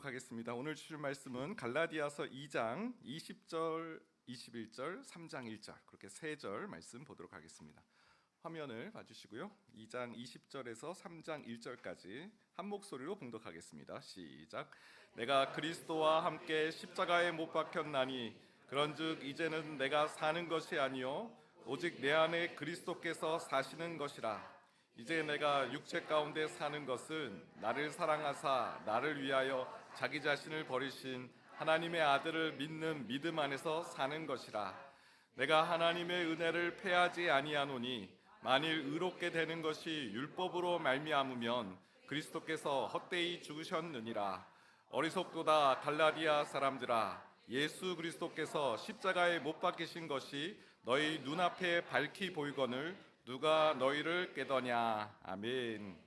보도록 하겠습니다. 오늘 주실 말씀은 갈라디아서 2장 20절, 21절, 3장 1절 그렇게 세 절 말씀 보도록 하겠습니다. 화면을 봐주시고요. 2장 20절에서 3장 1절까지 한 목소리로 봉독하겠습니다. 시작. 내가 그리스도와 함께 십자가에 못 박혔나니 그런즉 이제는 내가 사는 것이 아니요 오직 내 안에 그리스도께서 사시는 것이라. 이제 내가 육체 가운데 사는 것은 나를 사랑하사 나를 위하여 자기 자신을 버리신 하나님의 아들을 믿는 믿음 안에서 사는 것이라. 내가 하나님의 은혜를 패하지 아니하노니 만일 의롭게 되는 것이 율법으로 말미암으면 그리스도께서 헛되이 죽으셨느니라. 어리석도다 갈라디아 사람들아, 예수 그리스도께서 십자가에 못 박히신 것이 너희 눈앞에 밝히 보이거늘 누가 너희를 깨더냐. 아멘.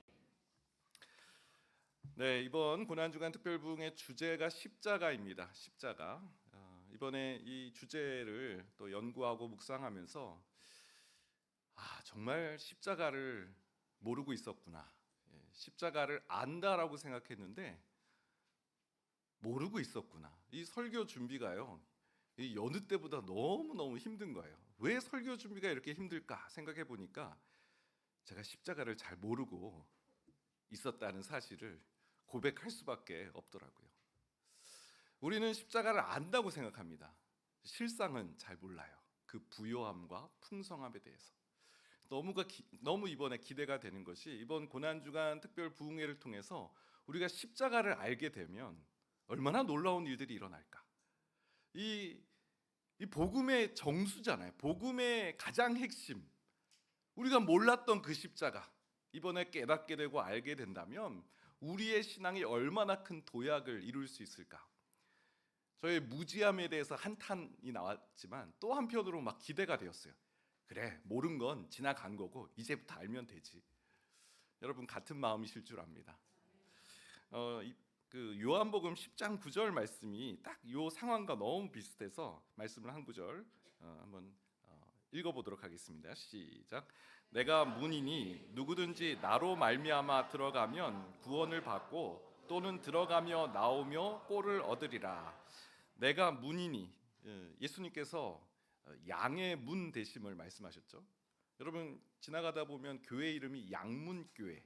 네, 이번 고난주간 특별부흥의 주제가 십자가입니다. 십자가. 이번에 이 주제를 또 연구하고 묵상하면서 정말 십자가를 모르고 있었구나. 십자가를 안다라고 생각했는데 모르고 있었구나. 이 설교 준비가요, 이 여느 때보다 너무너무 힘든 거예요. 왜 설교 준비가 이렇게 힘들까 생각해 보니까 제가 십자가를 잘 모르고 있었다는 사실을 고백할 수밖에 없더라고요. 우리는 십자가를 안다고 생각합니다. 실상은 잘 몰라요. 그 부요함과 풍성함에 대해서. 너무 이번에 기대가 되는 것이 이번 고난주간 특별 부흥회를 통해서 우리가 십자가를 알게 되면 얼마나 놀라운 일들이 일어날까. 이 복음의 정수잖아요. 복음의 가장 핵심, 우리가 몰랐던 그 십자가 이번에 깨닫게 되고 알게 된다면 우리의 신앙이 얼마나 큰 도약을 이룰 수 있을까. 저의 무지함에 대해서 한탄이 나왔지만 또 한편으로 막 기대가 되었어요. 그래, 모른 건 지나간 거고 이제부터 알면 되지. 여러분 같은 마음이실 줄 압니다. 그 요한복음 10장 9절 말씀이 딱 요 상황과 너무 비슷해서 말씀을 한 구절 한번 읽어보도록 하겠습니다. 시작. 내가 문이니 누구든지 나로 말미암아 들어가면 구원을 받고 또는 들어가며 나오며 꼴을 얻으리라. 내가 문이니, 예수님께서 양의 문 되심을 말씀하셨죠. 여러분 지나가다 보면 교회 이름이 양문교회,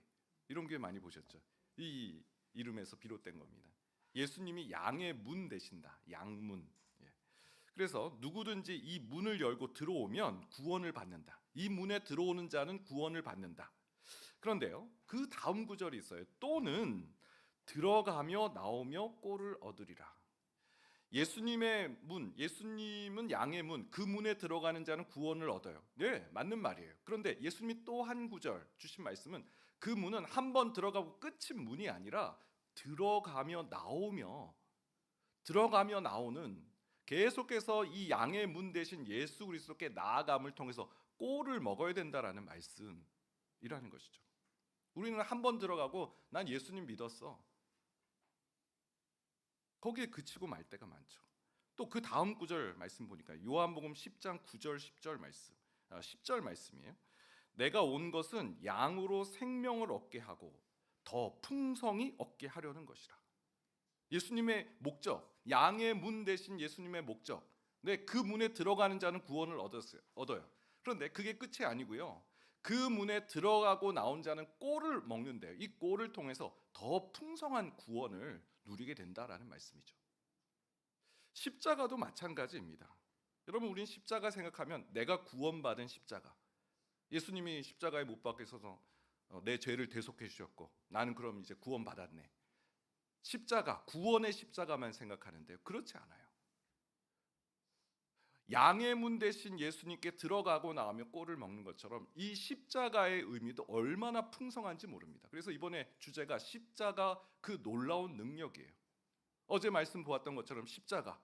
이런 교회 많이 보셨죠. 이 이름에서 비롯된 겁니다. 예수님이 양의 문 되신다. 양문. 그래서 누구든지 이 문을 열고 들어오면 구원을 받는다. 이 문에 들어오는 자는 구원을 받는다. 그런데요, 그 다음 구절이 있어요. 또는 들어가며 나오며 꼴을 얻으리라. 예수님의 문, 예수님은 양의 문, 그 문에 들어가는 자는 구원을 얻어요. 네, 맞는 말이에요. 그런데 예수님이 또 한 구절 주신 말씀은 그 문은 한 번 들어가고 끝인 문이 아니라 들어가며 나오는, 계속해서 이 양의 문 대신 예수 그리스도께 나아감을 통해서 꼴을 먹어야 된다라는 말씀이라는 것이죠. 우리는 한 번 들어가고 난 예수님 믿었어, 거기에 그치고 말 때가 많죠. 또 그 다음 구절 말씀 보니까 요한복음 10장 9절 10절 말씀, 10절 말씀이에요. 내가 온 것은 양으로 생명을 얻게 하고 더 풍성히 얻게 하려는 것이라. 예수님의 목적, 양의 문 대신 예수님의 목적. 네, 그 문에 들어가는 자는 구원을 얻어요. 그런데 그게 끝이 아니고요, 그 문에 들어가고 나온 자는 꼴을 먹는데요, 이 꼴을 통해서 더 풍성한 구원을 누리게 된다라는 말씀이죠. 십자가도 마찬가지입니다. 여러분, 우린 십자가 생각하면 내가 구원받은 십자가, 예수님이 십자가에 못 박히셔서 내 죄를 대속해 주셨고 나는 그럼 이제 구원받았네, 십자가, 구원의 십자가만 생각하는데요, 그렇지 않아요. 양의 문 대신 예수님께 들어가고 나오면 꼴을 먹는 것처럼 이 십자가의 의미도 얼마나 풍성한지 모릅니다. 그래서 이번에 주제가 십자가, 그 놀라운 능력이에요. 어제 말씀 보았던 것처럼 십자가,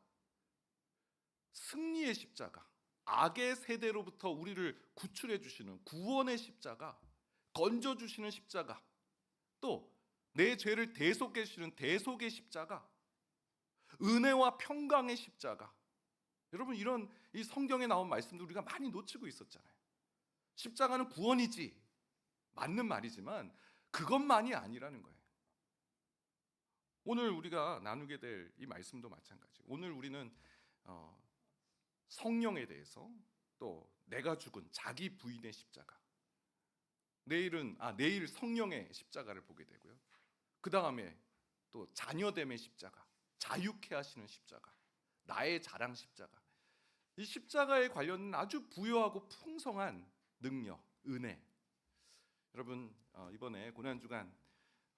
승리의 십자가, 악의 세대로부터 우리를 구출해 주시는 구원의 십자가, 건져 주시는 십자가, 또 내 죄를 대속해 주시는 대속의 십자가, 은혜와 평강의 십자가. 여러분, 이런 이 성경에 나온 말씀도 우리가 많이 놓치고 있었잖아요. 십자가는 구원이지, 맞는 말이지만 그것만이 아니라는 거예요. 오늘 우리가 나누게 될 이 말씀도 마찬가지. 오늘 우리는 성령에 대해서, 또 내가 죽은 자기 부인의 십자가, 내일 성령의 십자가를 보게 되고요. 그 다음에 또 자녀됨의 십자가, 자유케 하시는 십자가, 나의 자랑 십자가. 이 십자가에 관련된 아주 부유하고 풍성한 능력, 은혜. 여러분, 이번에 고난주간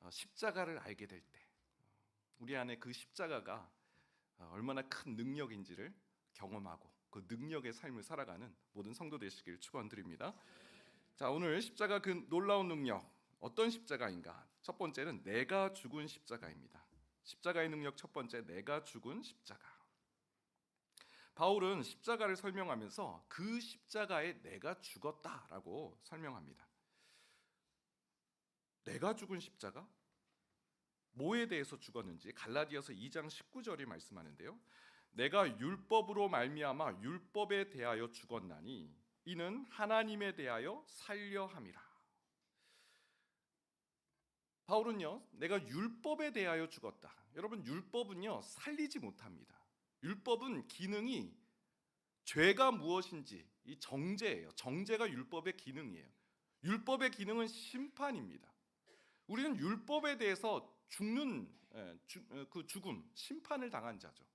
십자가를 알게 될 때 우리 안에 그 십자가가 얼마나 큰 능력인지를 경험하고 그 능력의 삶을 살아가는 모든 성도 되시길 축원드립니다. 자, 오늘 십자가 그 놀라운 능력, 어떤 십자가인가? 첫 번째는 내가 죽은 십자가입니다. 십자가의 능력 첫 번째, 내가 죽은 십자가. 바울은 십자가를 설명하면서 그 십자가에 내가 죽었다라고 설명합니다. 내가 죽은 십자가? 뭐에 대해서 죽었는지 갈라디아서 2장 19절이 말씀하는데요. 내가 율법으로 말미암아 율법에 대하여 죽었나니 이는 하나님에 대하여 살려 함이라. 바울은요, 내가 율법에 대하여 죽었다. 여러분, 율법은요 살리지 못합니다. 율법은 기능이 죄가 무엇인지, 이 정죄예요. 정죄가 율법의 기능이에요. 율법의 기능은 심판입니다. 우리는 율법에 대해서 죽는 그 죽음, 심판을 당한 자죠.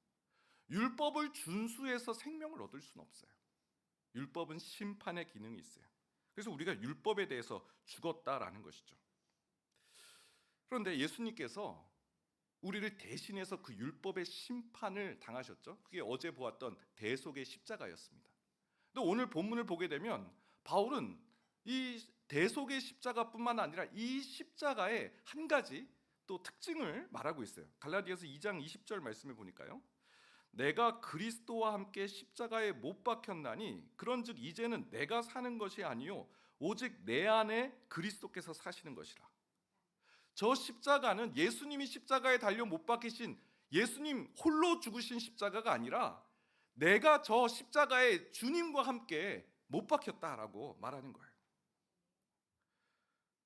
율법을 준수해서 생명을 얻을 수는 없어요. 율법은 심판의 기능이 있어요. 그래서 우리가 율법에 대해서 죽었다라는 것이죠. 그런데 예수님께서 우리를 대신해서 그 율법의 심판을 당하셨죠. 그게 어제 보았던 대속의 십자가였습니다. 근데 오늘 본문을 보게 되면 바울은 이 대속의 십자가뿐만 아니라 이 십자가의 한 가지 또 특징을 말하고 있어요. 갈라디아서 2장 20절 말씀을 보니까요. 내가 그리스도와 함께 십자가에 못 박혔나니 그런즉 이제는 내가 사는 것이 아니요 오직 내 안에 그리스도께서 사시는 것이라. 저 십자가는 예수님이 십자가에 달려 못 박히신 예수님 홀로 죽으신 십자가가 아니라 내가 저 십자가에 주님과 함께 못 박혔다라고 말하는 거예요.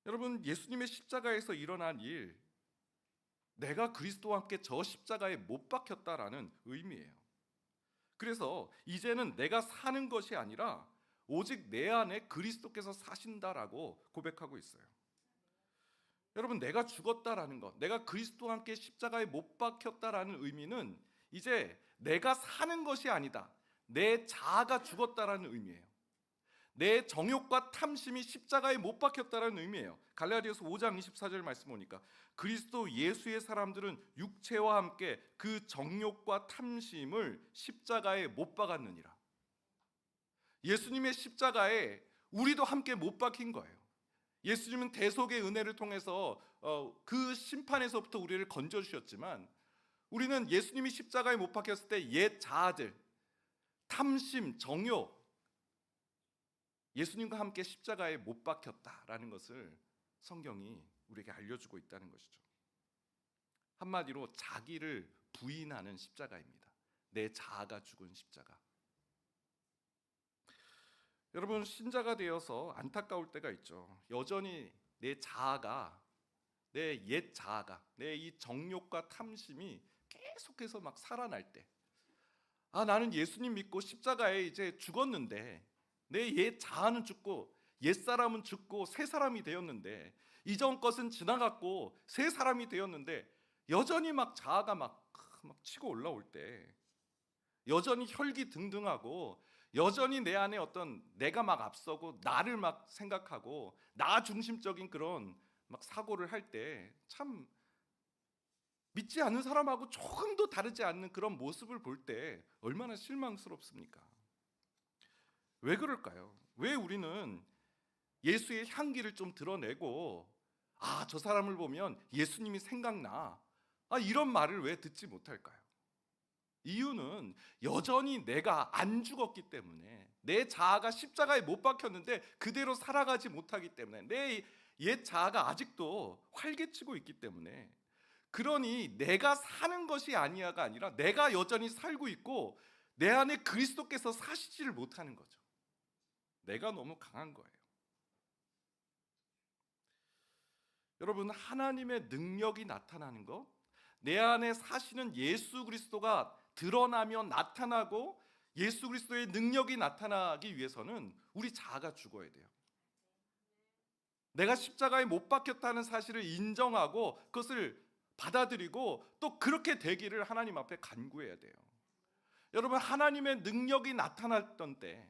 여러분, 예수님의 십자가에서 일어난 일, 내가 그리스도와 함께 저 십자가에 못 박혔다라는 의미예요. 그래서 이제는 내가 사는 것이 아니라 오직 내 안에 그리스도께서 사신다라고 고백하고 있어요. 여러분, 내가 죽었다라는 것, 내가 그리스도와 함께 십자가에 못 박혔다라는 의미는 이제 내가 사는 것이 아니다, 내 자아가 죽었다라는 의미예요. 내 정욕과 탐심이 십자가에 못 박혔다라는 의미예요. 갈라디아서 5장 24절 말씀 보니까 그리스도 예수의 사람들은 육체와 함께 그 정욕과 탐심을 십자가에 못 박았느니라. 예수님의 십자가에 우리도 함께 못 박힌 거예요. 예수님은 대속의 은혜를 통해서 그 심판에서부터 우리를 건져주셨지만 우리는 예수님이 십자가에 못 박혔을 때 옛 자아들, 탐심, 정욕, 예수님과 함께 십자가에 못 박혔다라는 것을 성경이 우리에게 알려주고 있다는 것이죠. 한마디로 자기를 부인하는 십자가입니다. 내 자아가 죽은 십자가. 여러분, 신자가 되어서 안타까울 때가 있죠. 여전히 내 자아가, 내 옛 자아가, 내 이 정욕과 탐심이 계속해서 막 살아날 때, 나는 예수님 믿고 십자가에 이제 죽었는데 내 옛 자아는 죽고 옛 사람은 죽고 새 사람이 되었는데 이전 것은 지나갔고 새 사람이 되었는데 여전히 막 자아가 막 치고 올라올 때, 여전히 혈기등등하고 여전히 내 안에 어떤 내가 막 앞서고 나를 막 생각하고 나 중심적인 그런 막 사고를 할 때 참 믿지 않는 사람하고 조금도 다르지 않는 그런 모습을 볼 때 얼마나 실망스럽습니까? 왜 그럴까요? 왜 우리는 예수의 향기를 좀 드러내고 저 사람을 보면 예수님이 생각나, 이런 말을 왜 듣지 못할까요? 이유는 여전히 내가 안 죽었기 때문에, 내 자아가 십자가에 못 박혔는데 그대로 살아가지 못하기 때문에, 내 옛 자아가 아직도 활개치고 있기 때문에, 그러니 내가 사는 것이 아니야가 아니라 내가 여전히 살고 있고 내 안에 그리스도께서 사시지를 못하는 거죠. 내가 너무 강한 거예요. 여러분, 하나님의 능력이 나타나는 것, 내 안에 사시는 예수 그리스도가 드러나며 나타나고 예수 그리스도의 능력이 나타나기 위해서는 우리 자아가 죽어야 돼요. 내가 십자가에 못 박혔다는 사실을 인정하고 그것을 받아들이고 또 그렇게 되기를 하나님 앞에 간구해야 돼요. 여러분, 하나님의 능력이 나타났던 때,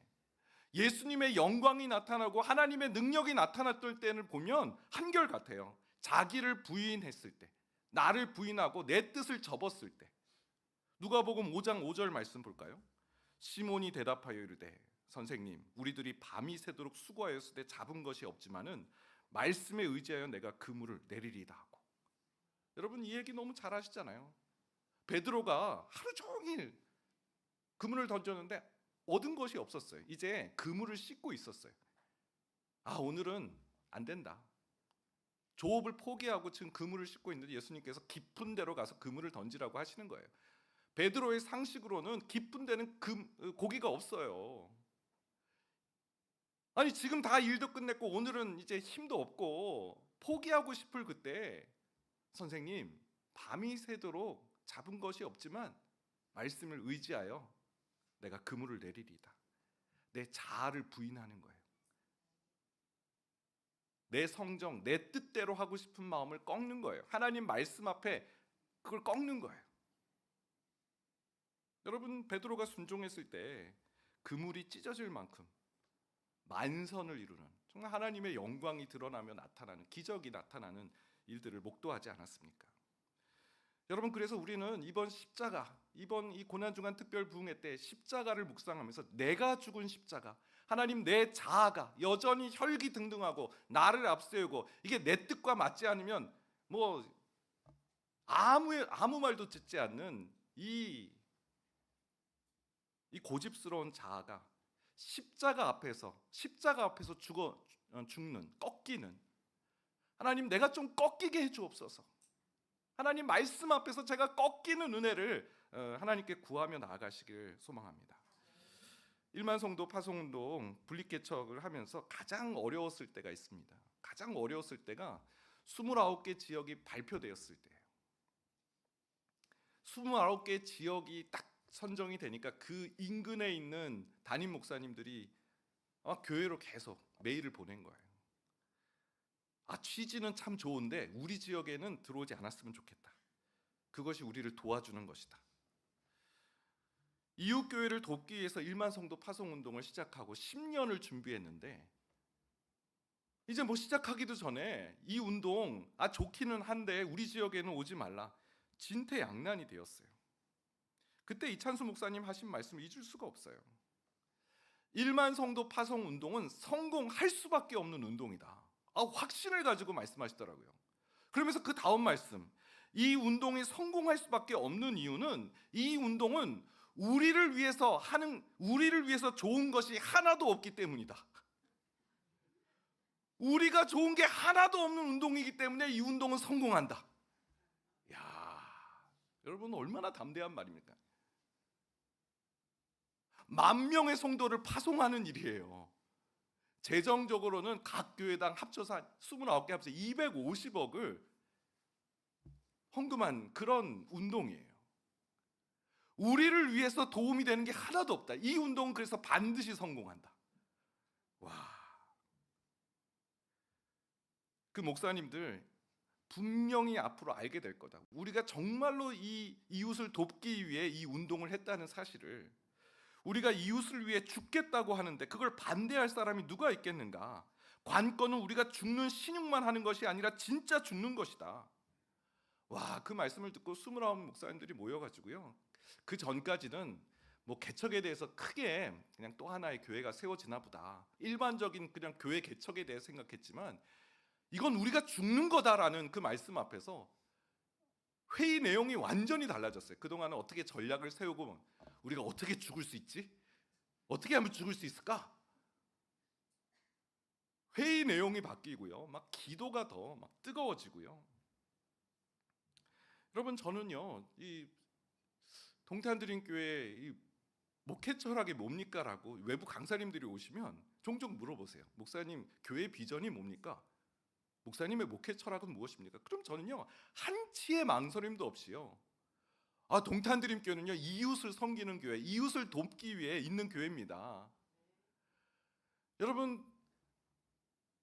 예수님의 영광이 나타나고 하나님의 능력이 나타났던 때를 보면 한결같아요. 자기를 부인했을 때, 나를 부인하고 내 뜻을 접었을 때. 누가복음 5장 5절 말씀 볼까요? 시몬이 대답하여 이르되 선생님, 우리들이 밤이 새도록 수고하였을 때 잡은 것이 없지만은 말씀에 의지하여 내가 그물을 내리리다 하고. 여러분, 이 얘기 너무 잘 아시잖아요. 베드로가 하루 종일 그물을 던졌는데 얻은 것이 없었어요. 이제 그물을 씻고 있었어요. 오늘은 안 된다. 조업을 포기하고 지금 그물을 씻고 있는데 예수님께서 깊은 데로 가서 그물을 던지라고 하시는 거예요. 베드로의 상식으로는 깊은 데는 고기가 없어요. 아니, 지금 다 일도 끝냈고 오늘은 이제 힘도 없고 포기하고 싶을 그때, 선생님, 밤이 새도록 잡은 것이 없지만 말씀을 의지하여 내가 그물을 내리리다. 내 자아를 부인하는 거예요. 내 성정, 내 뜻대로 하고 싶은 마음을 꺾는 거예요. 하나님 말씀 앞에 그걸 꺾는 거예요. 여러분, 베드로가 순종했을 때 그물이 찢어질 만큼 만선을 이루는, 정말 하나님의 영광이 드러나며 나타나는, 기적이 나타나는 일들을 목도하지 않았습니까? 여러분, 그래서 우리는 이번 십자가, 이번 이 고난중간 특별 부흥회 때 십자가를 묵상하면서 내가 죽은 십자가, 하나님, 내 자아가 여전히 혈기등등하고 나를 앞세우고 이게 내 뜻과 맞지 않으면 뭐 아무 말도 듣지 않는 이 고집스러운 자아가 십자가 앞에서 죽는, 꺾이는, 하나님, 내가 좀 꺾이게 해주옵소서. 하나님 말씀 앞에서 제가 꺾이는 은혜를 하나님께 구하며 나아가시길 소망합니다. 1만 성도 파송운동 분립개척을 하면서 가장 어려웠을 때가 있습니다. 가장 어려웠을 때가 29개 지역이 발표되었을 때예요. 29개 지역이 딱 선정이 되니까 그 인근에 있는 담임 목사님들이 교회로 계속 메일을 보낸 거예요. 취지는 참 좋은데 우리 지역에는 들어오지 않았으면 좋겠다. 그것이 우리를 도와주는 것이다. 이웃교회를 돕기 위해서 1만 성도 파송운동을 시작하고 10년을 준비했는데 이제 시작하기도 전에 이 운동 좋기는 한데 우리 지역에는 오지 말라, 진퇴양난이 되었어요. 그때 이찬수 목사님 하신 말씀을 잊을 수가 없어요. 1만 성도 파송운동은 성공할 수밖에 없는 운동이다. 확신을 가지고 말씀하시더라고요. 그러면서 그 다음 말씀, 이 운동이 성공할 수밖에 없는 이유는 이 운동은 우리를 위해서 좋은 것이 하나도 없기 때문이다. 우리가 좋은 게 하나도 없는 운동이기 때문에 이 운동은 성공한다. 여러분, 얼마나 담대한 말입니까? 10,000명의 성도를 파송하는 일이에요. 재정적으로는 각 교회당 합쳐서 29개 합쳐서 250억을 헌금한 그런 운동이에요. 우리를 위해서 도움이 되는 게 하나도 없다. 이 운동은 그래서 반드시 성공한다. 그 목사님들 분명히 앞으로 알게 될 거다. 우리가 정말로 이 이웃을 돕기 위해 이 운동을 했다는 사실을, 우리가 이웃을 위해 죽겠다고 하는데 그걸 반대할 사람이 누가 있겠는가? 관건은 우리가 죽는 신용만 하는 것이 아니라 진짜 죽는 것이다. 그 말씀을 듣고 29 목사님들이 모여가지고요, 그 전까지는 개척에 대해서 크게 그냥 또 하나의 교회가 세워지나 보다, 일반적인 그냥 교회 개척에 대해 생각했지만 이건 우리가 죽는 거다라는 그 말씀 앞에서 회의 내용이 완전히 달라졌어요. 그동안은 어떻게 전략을 세우고 우리가 어떻게 죽을 수 있지? 어떻게 하면 죽을 수 있을까? 회의 내용이 바뀌고요, 기도가 더 뜨거워지고요. 여러분, 저는요, 이 동탄드림교회 이 목회 철학이 뭡니까? 라고 외부 강사님들이 오시면 종종 물어보세요. 목사님, 교회 비전이 뭡니까? 목사님의 목회 철학은 무엇입니까? 그럼 저는요, 한치의 망설임도 없이요, 동탄드림교회는요, 이웃을 섬기는 교회, 이웃을 돕기 위해 있는 교회입니다. 여러분,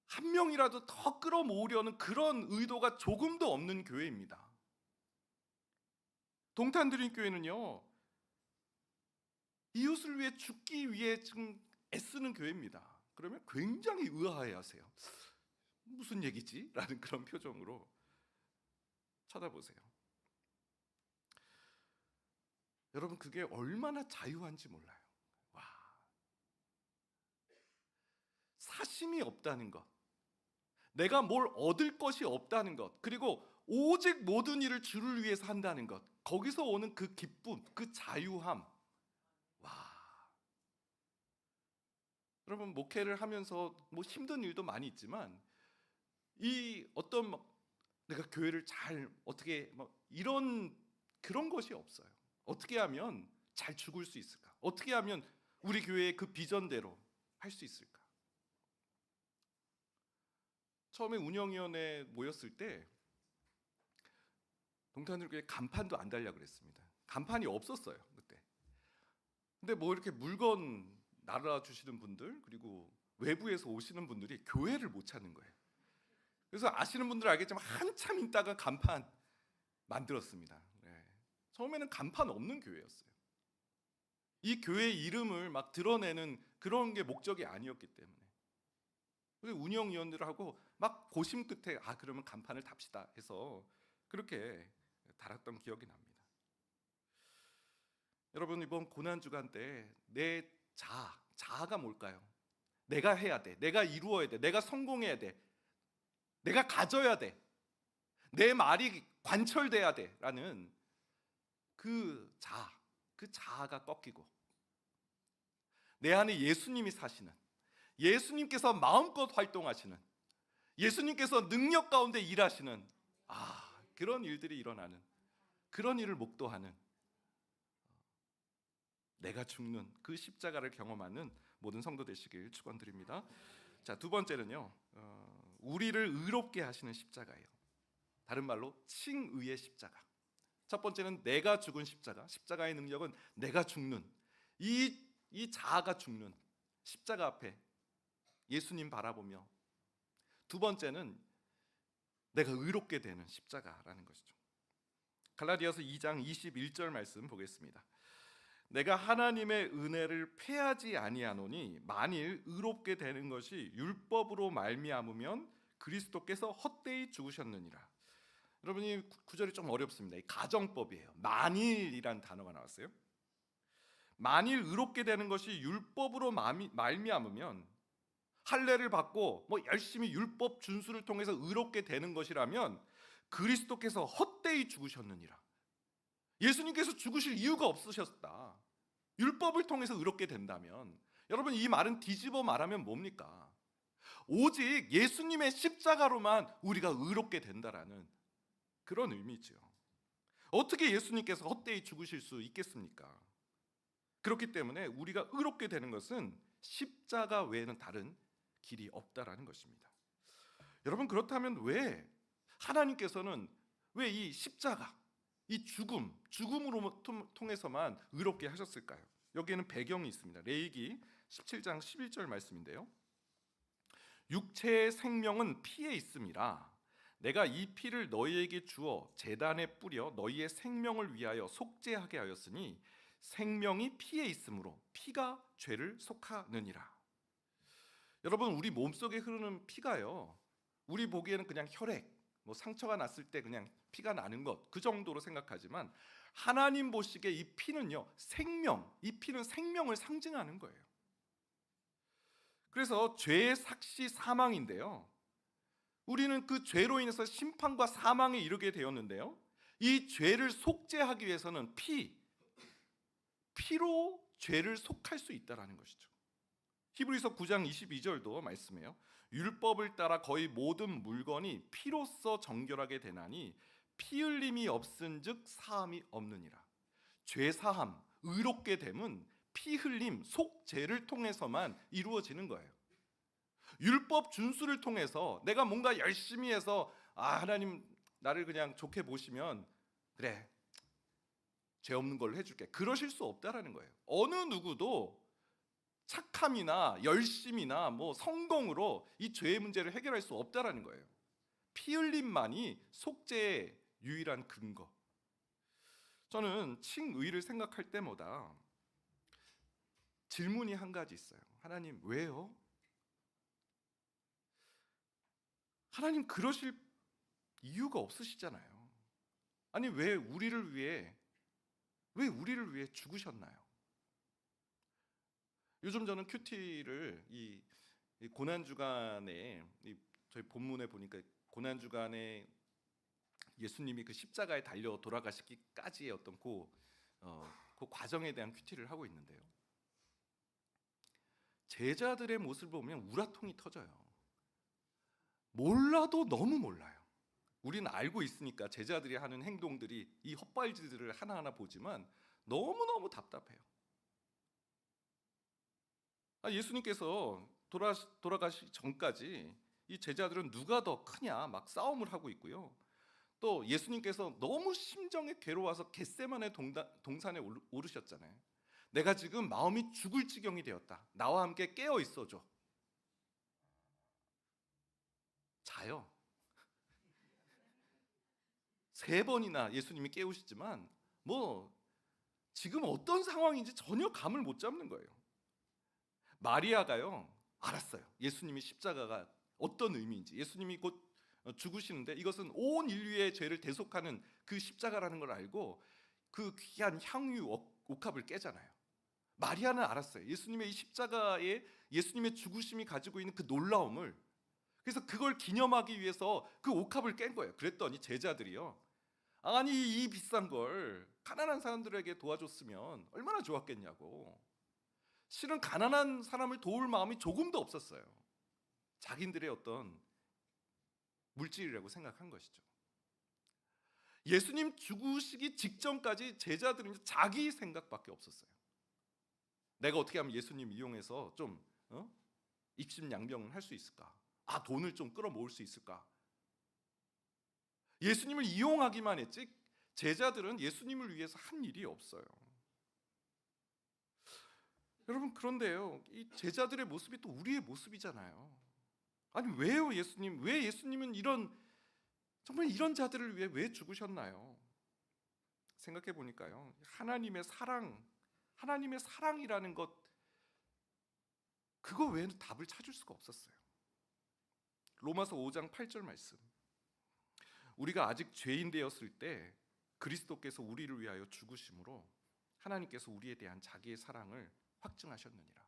한 명이라도 더 끌어모으려는 그런 의도가 조금도 없는 교회입니다. 동탄드림교회는요, 이웃을 위해 죽기 위해 지금 애쓰는 교회입니다. 그러면 굉장히 의아해하세요. 무슨 얘기지? 라는 그런 표정으로 쳐다보세요. 여러분, 그게 얼마나 자유한지 몰라요. 와, 사심이 없다는 것, 내가 뭘 얻을 것이 없다는 것, 그리고 오직 모든 일을 주를 위해서 한다는 것, 거기서 오는 그 기쁨, 그 자유함. 와, 여러분, 목회를 하면서 뭐 힘든 일도 많이 있지만 이 어떤 내가 교회를 잘 어떻게 이런 그런 것이 없어요. 어떻게 하면 잘 죽을 수 있을까? 어떻게 하면 우리 교회의 그 비전대로 할 수 있을까? 처음에 운영위원회 모였을 때 동탄들교회 간판도 안 달려고 그랬습니다. 간판이 없었어요, 그때. 근데 뭐 이렇게 물건 날아주시는 분들, 그리고 외부에서 오시는 분들이 교회를 못 찾는 거예요. 그래서 아시는 분들은 알겠지만 한참 있다가 간판 만들었습니다. 네. 처음에는 간판 없는 교회였어요. 이 교회 이름을 막 드러내는 그런 게 목적이 아니었기 때문에. 그래서 운영위원들하고 막 고심 끝에 그러면 간판을 답시다 해서 그렇게 달았던 기억이 납니다. 여러분, 이번 고난주간 때 내 자아가 뭘까요? 내가 해야 돼, 내가 이루어야 돼, 내가 성공해야 돼, 내가 가져야 돼, 내 말이 관철돼야 돼 라는 그 자아가 꺾이고 내 안에 예수님이 사시는, 예수님께서 마음껏 활동하시는, 예수님께서 능력 가운데 일하시는 그런 일들이 일어나는, 그런 일을 목도하는, 내가 죽는 그 십자가를 경험하는 모든 성도 되시길 축원드립니다. 자, 두 번째는요, 우리를 의롭게 하시는 십자가예요. 다른 말로 칭의의 십자가. 첫 번째는 내가 죽은 십자가, 십자가의 능력은 내가 죽는, 이 자아가 죽는 십자가 앞에 예수님 바라보며, 두 번째는 내가 의롭게 되는 십자가라는 것이죠. 갈라디아서 2장 21절 말씀 보겠습니다. 내가 하나님의 은혜를 패하지 아니하노니 만일 의롭게 되는 것이 율법으로 말미암으면 그리스도께서 헛되이 죽으셨느니라. 여러분이 구절이 좀 어렵습니다. 이 가정법이에요. 만일이란 단어가 나왔어요. 만일 의롭게 되는 것이 율법으로 말미암으면, 할례를 받고 열심히 율법 준수를 통해서 의롭게 되는 것이라면 그리스도께서 헛되이 죽으셨느니라. 예수님께서 죽으실 이유가 없으셨다. 율법을 통해서 의롭게 된다면, 여러분, 이 말은 뒤집어 말하면 뭡니까? 오직 예수님의 십자가로만 우리가 의롭게 된다라는 그런 의미죠. 어떻게 예수님께서 헛되이 죽으실 수 있겠습니까? 그렇기 때문에 우리가 의롭게 되는 것은 십자가 외에는 다른 길이 없다라는 것입니다. 여러분, 그렇다면 왜 하나님께서는 왜 이 십자가, 이 죽음으로 통해서만 의롭게 하셨을까요? 여기에는 배경이 있습니다. 레위기 17장 11절 말씀인데요. 육체의 생명은 피에 있음이라 내가 이 피를 너희에게 주어 제단에 뿌려 너희의 생명을 위하여 속죄하게 하였으니 생명이 피에 있으므로 피가 죄를 속하느니라. 여러분, 우리 몸속에 흐르는 피가요, 우리 보기에는 그냥 혈액, 상처가 났을 때 그냥 피가 나는 것, 그 정도로 생각하지만 하나님 보시기에 이 피는요, 이 피는 생명을 상징하는 거예요. 그래서 죄의 삭시 사망인데요, 우리는 그 죄로 인해서 심판과 사망에 이르게 되었는데요, 이 죄를 속죄하기 위해서는 피로 죄를 속할 수 있다라는 것이죠. 히브리서 9장 22절도 말씀해요. 율법을 따라 거의 모든 물건이 피로써 정결하게 되나니 피 흘림이 없은즉 사함이 없느니라. 죄 사함, 의롭게 됨은 피 흘림, 속죄를 통해서만 이루어지는 거예요. 율법 준수를 통해서 내가 뭔가 열심히 해서 하나님 나를 그냥 좋게 보시면 그래 죄 없는 걸로 해줄게, 그러실 수 없다라는 거예요. 어느 누구도 착함이나 열심이나 뭐 성공으로 이 죄의 문제를 해결할 수 없다라는 거예요. 피 흘림만이 속죄의 유일한 근거. 저는 칭의를 생각할 때마다 질문이 한 가지 있어요. 하나님 왜요? 하나님 그러실 이유가 없으시잖아요. 아니 왜 우리를 위해 죽으셨나요? 요즘 저는 큐티를 이 고난 주간에 저희 본문에 보니까 고난 주간에 예수님이 그 십자가에 달려 돌아가시기까지의 어떤 그 과정에 대한 큐티를 하고 있는데요. 제자들의 모습을 보면 우라통이 터져요. 몰라도 너무 몰라요. 우리는 알고 있으니까 제자들이 하는 행동들이 이 헛발질들을 하나하나 보지만 너무너무 답답해요. 예수님께서 돌아가시기 전까지 이 제자들은 누가 더 크냐 막 싸움을 하고 있고요. 또 예수님께서 너무 심정에 괴로워서 겟세마네 동산에 오르셨잖아요. 내가 지금 마음이 죽을 지경이 되었다. 나와 함께 깨어 있어줘. 자요. 3번이나 예수님이 깨우시지만 뭐 지금 어떤 상황인지 전혀 감을 못 잡는 거예요. 마리아가요 알았어요. 예수님이 십자가가 어떤 의미인지. 예수님이 곧 죽으시는데 이것은 온 인류의 죄를 대속하는 그 십자가라는 걸 알고 그 귀한 향유 옥합을 깨잖아요. 마리아는 알았어요. 예수님의 이 십자가에 예수님의 죽으심이 가지고 있는 그 놀라움을. 그래서 그걸 기념하기 위해서 그 옥합을 깬 거예요. 그랬더니 제자들이요, 아니 이 비싼 걸 가난한 사람들에게 도와줬으면 얼마나 좋았겠냐고. 실은 가난한 사람을 도울 마음이 조금도 없었어요. 자기들의 어떤 물질이라고 생각한 것이죠. 예수님 죽으시기 직전까지 제자들은 자기 생각밖에 없었어요. 내가 어떻게 하면 예수님 이용해서 좀 입심양명을 할 수 있을까? 돈을 좀 끌어모을 수 있을까? 예수님을 이용하기만 했지 제자들은 예수님을 위해서 한 일이 없어요. 여러분, 그런데요, 이 제자들의 모습이 또 우리의 모습이잖아요. 아니 왜요 예수님? 왜 예수님은 정말 이런 자들을 위해 왜 죽으셨나요? 생각해 보니까요, 하나님의 사랑이라는 것, 그거 외에는 답을 찾을 수가 없었어요. 로마서 5장 8절 말씀. 우리가 아직 죄인 되었을 때 그리스도께서 우리를 위하여 죽으심으로 하나님께서 우리에 대한 자기의 사랑을 확증하셨느니라.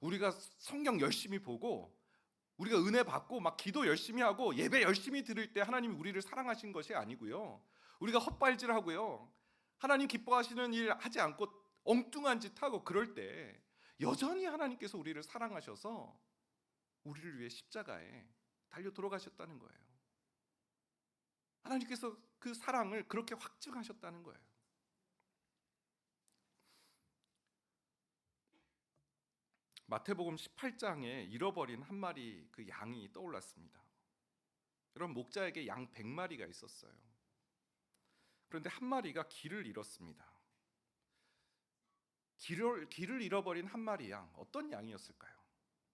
우리가 성경 열심히 보고 우리가 은혜 받고 막 기도 열심히 하고 예배 열심히 드릴 때 하나님이 우리를 사랑하신 것이 아니고요, 우리가 헛발질하고요, 하나님 기뻐하시는 일 하지 않고 엉뚱한 짓 하고 그럴 때 여전히 하나님께서 우리를 사랑하셔서 우리를 위해 십자가에 달려 돌아가셨다는 거예요. 하나님께서 그 사랑을 그렇게 확증하셨다는 거예요. 마태복음 18장에 잃어버린 한 마리 그 양이 떠올랐습니다. 여러분, 목자에게 양 100마리가 있었어요. 그런데 한 마리가 길을 잃었습니다. 길을 잃어버린 한 마리 양, 어떤 양이었을까요?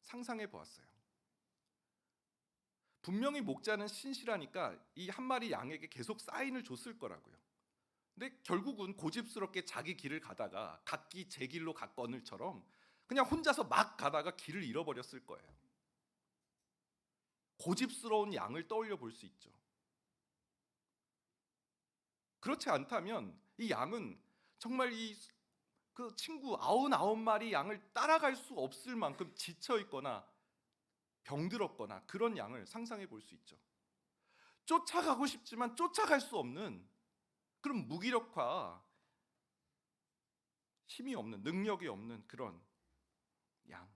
상상해 보았어요. 분명히 목자는 신실하니까 이 한 마리 양에게 계속 사인을 줬을 거라고요. 근데 결국은 고집스럽게 자기 길을 가다가 각기 제 길로 갔거늘처럼 그냥 혼자서 막 가다가 길을 잃어버렸을 거예요. 고집스러운 양을 떠올려 볼 수 있죠. 그렇지 않다면 이 양은 정말 그 친구 99마리 양을 따라갈 수 없을 만큼 지쳐 있거나 병들었거나 그런 양을 상상해 볼 수 있죠. 쫓아가고 싶지만 쫓아갈 수 없는 그런 무기력화, 힘이 없는, 능력이 없는 그런 양.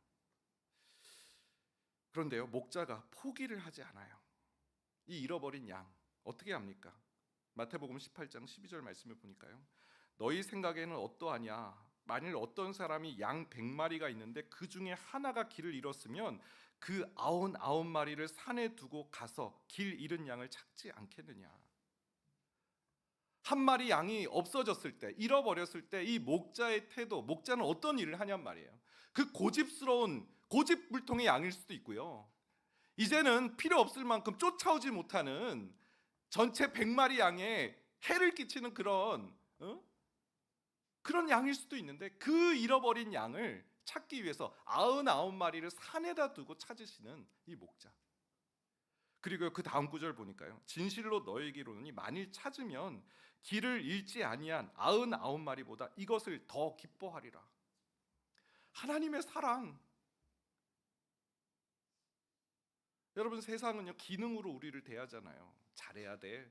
그런데요, 목자가 포기를 하지 않아요. 이 잃어버린 양 어떻게 합니까? 마태복음 18장 12절 말씀을 보니까요, 너희 생각에는 어떠하냐? 만일 어떤 사람이 양 100마리가 있는데 그 중에 하나가 길을 잃었으면 그 99마리를 산에 두고 가서 길 잃은 양을 찾지 않겠느냐. 한 마리 양이 없어졌을 때, 잃어버렸을 때 이 목자의 태도, 목자는 어떤 일을 하냔 말이에요. 그 고집스러운 고집불통의 양일 수도 있고요, 이제는 필요 없을 만큼 쫓아오지 못하는 전체 100마리 양에 해를 끼치는 그런 양일 수도 있는데, 그 잃어버린 양을 찾기 위해서 99마리를 산에다 두고 찾으시는 이 목자. 그리고 그 다음 구절 보니까요, 진실로 너에게 이르노니 만일 찾으면 길을 잃지 아니한 99마리보다 이것을 더 기뻐하리라. 하나님의 사랑. 여러분, 세상은요 기능으로 우리를 대하잖아요. 잘해야 돼,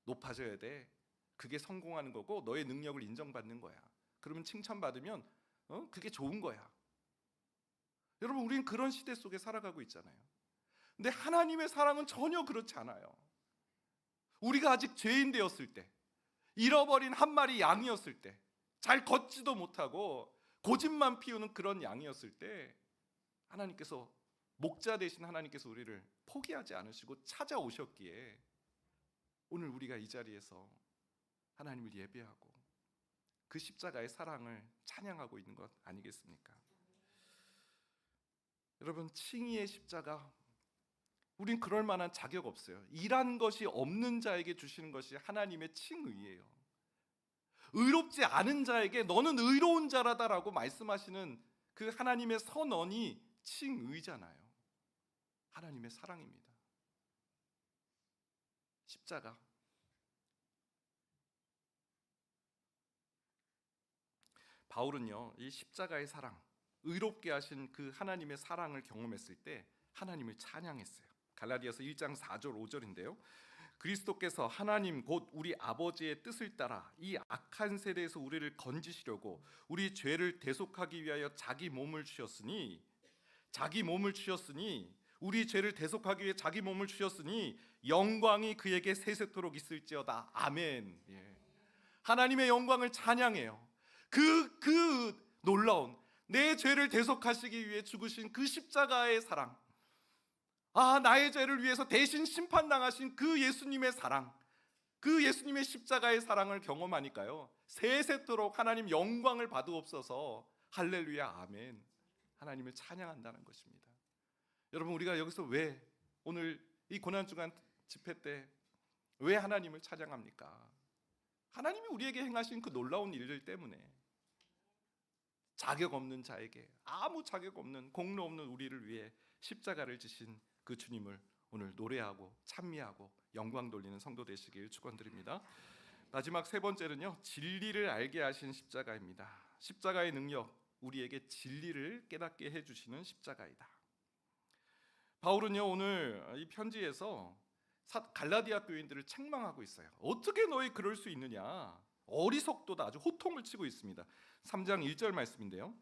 높아져야 돼, 그게 성공하는 거고 너의 능력을 인정받는 거야. 그러면 칭찬받으면 그게 좋은 거야. 여러분, 우리는 그런 시대 속에 살아가고 있잖아요. 근데 하나님의 사랑은 전혀 그렇지 않아요. 우리가 아직 죄인 되었을 때, 잃어버린 한 마리 양이었을 때, 잘 걷지도 못하고 고집만 피우는 그런 양이었을 때, 하나님께서, 목자 되신 하나님께서 우리를 포기하지 않으시고 찾아오셨기에 오늘 우리가 이 자리에서 하나님을 예배하고 그 십자가의 사랑을 찬양하고 있는 것 아니겠습니까? 여러분, 칭의의 십자가, 우린 그럴 만한 자격 없어요. 일한 것이 없는 자에게 주시는 것이 하나님의 칭의예요. 의롭지 않은 자에게 너는 의로운 자라다라고 말씀하시는 그 하나님의 선언이 칭의잖아요. 하나님의 사랑입니다. 십자가. 바울은요, 이 십자가의 사랑, 의롭게 하신 그 하나님의 사랑을 경험했을 때 하나님을 찬양했어요. 갈라디아서 1장 4절 5절인데요, 그리스도께서 하나님 곧 우리 아버지의 뜻을 따라 이 악한 세대에서 우리를 건지시려고 우리 죄를 대속하기 위하여 자기 몸을 주셨으니, 우리 죄를 대속하기 위해 자기 몸을 주셨으니 영광이 그에게 세세토록 있을지어다. 아멘. 예. 하나님의 영광을 찬양해요. 그 놀라운, 내 죄를 대속하시기 위해 죽으신 그 십자가의 사랑, 나의 죄를 위해서 대신 심판당하신 그 예수님의 사랑, 그 예수님의 십자가의 사랑을 경험하니까요, 세세토록 하나님 영광을 받으옵소서. 할렐루야, 아멘. 하나님을 찬양한다는 것입니다. 여러분, 우리가 여기서 왜 오늘 이 고난주간 집회 때 왜 하나님을 찬양합니까? 하나님이 우리에게 행하신 그 놀라운 일들 때문에. 자격 없는 자에게, 아무 자격 없는, 공로 없는 우리를 위해 십자가를 지신 그 주님을 오늘 노래하고 찬미하고 영광 돌리는 성도 되시길 축원드립니다. 마지막 세 번째는요, 진리를 알게 하신 십자가입니다. 십자가의 능력, 우리에게 진리를 깨닫게 해주시는 십자가이다. 바울은요, 오늘 이 편지에서 갈라디아 교인들을 책망하고 있어요. 어떻게 너희 그럴 수 있느냐, 어리석도다, 아주 호통을 치고 있습니다. 3장 1절 말씀인데요,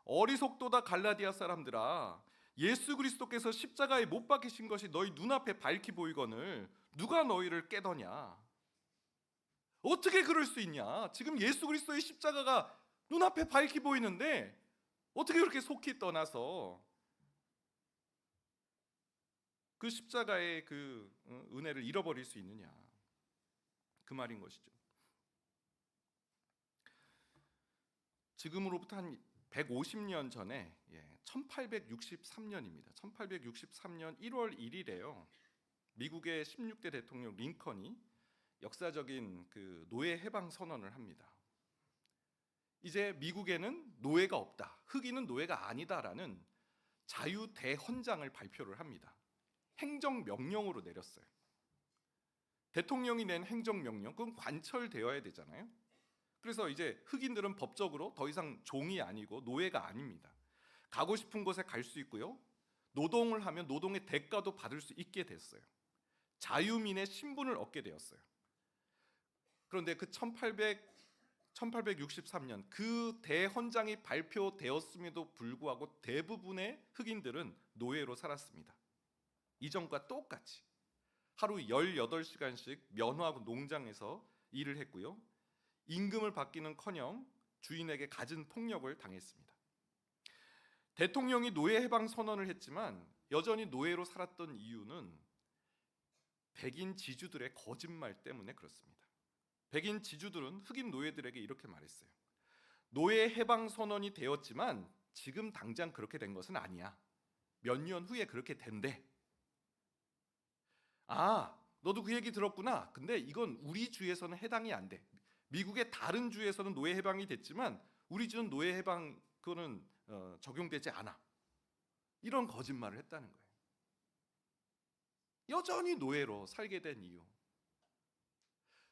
어리석도다 갈라디아 사람들아, 예수 그리스도께서 십자가에 못 박히신 것이 너희 눈앞에 밝히 보이거늘 누가 너희를 깨더냐. 어떻게 그럴 수 있냐. 지금 예수 그리스도의 십자가가 눈앞에 밝히 보이는데 어떻게 그렇게 속히 떠나서 그 십자가의 그 은혜를 잃어버릴 수 있느냐, 그 말인 것이죠. 지금으로부터 한 150년 전에, 1863년입니다. 1863년 1월 1일에요. 미국의 16대 대통령 링컨이 역사적인 그 노예 해방 선언을 합니다. 이제 미국에는 노예가 없다, 흑인은 노예가 아니다라는 자유 대헌장을 발표를 합니다. 행정명령으로 내렸어요. 대통령이 낸 행정명령, 그건 관철되어야 되잖아요. 그래서 이제 흑인들은 법적으로 더 이상 종이 아니고 노예가 아닙니다. 가고 싶은 곳에 갈 수 있고요, 노동을 하면 노동의 대가도 받을 수 있게 됐어요. 자유민의 신분을 얻게 되었어요. 그런데 그 1863년 그 대헌장이 발표되었음에도 불구하고 대부분의 흑인들은 노예로 살았습니다. 이전과 똑같이 하루 18시간씩 면허하고 농장에서 일을 했고요, 임금을 받기는커녕 주인에게 갖은 폭력을 당했습니다. 대통령이 노예 해방 선언을 했지만 여전히 노예로 살았던 이유는 백인 지주들의 거짓말 때문에 그렇습니다. 백인 지주들은 흑인 노예들에게 이렇게 말했어요. 노예 해방 선언이 되었지만 지금 당장 그렇게 된 것은 아니야. 몇 년 후에 그렇게 된대. 아, 너도 그 얘기 들었구나. 근데 이건 우리 주에서는 해당이 안 돼. 미국의 다른 주에서는 노예 해방이 됐지만 우리 주는 노예 해방 그거는 적용되지 않아. 이런 거짓말을 했다는 거예요. 여전히 노예로 살게 된 이유.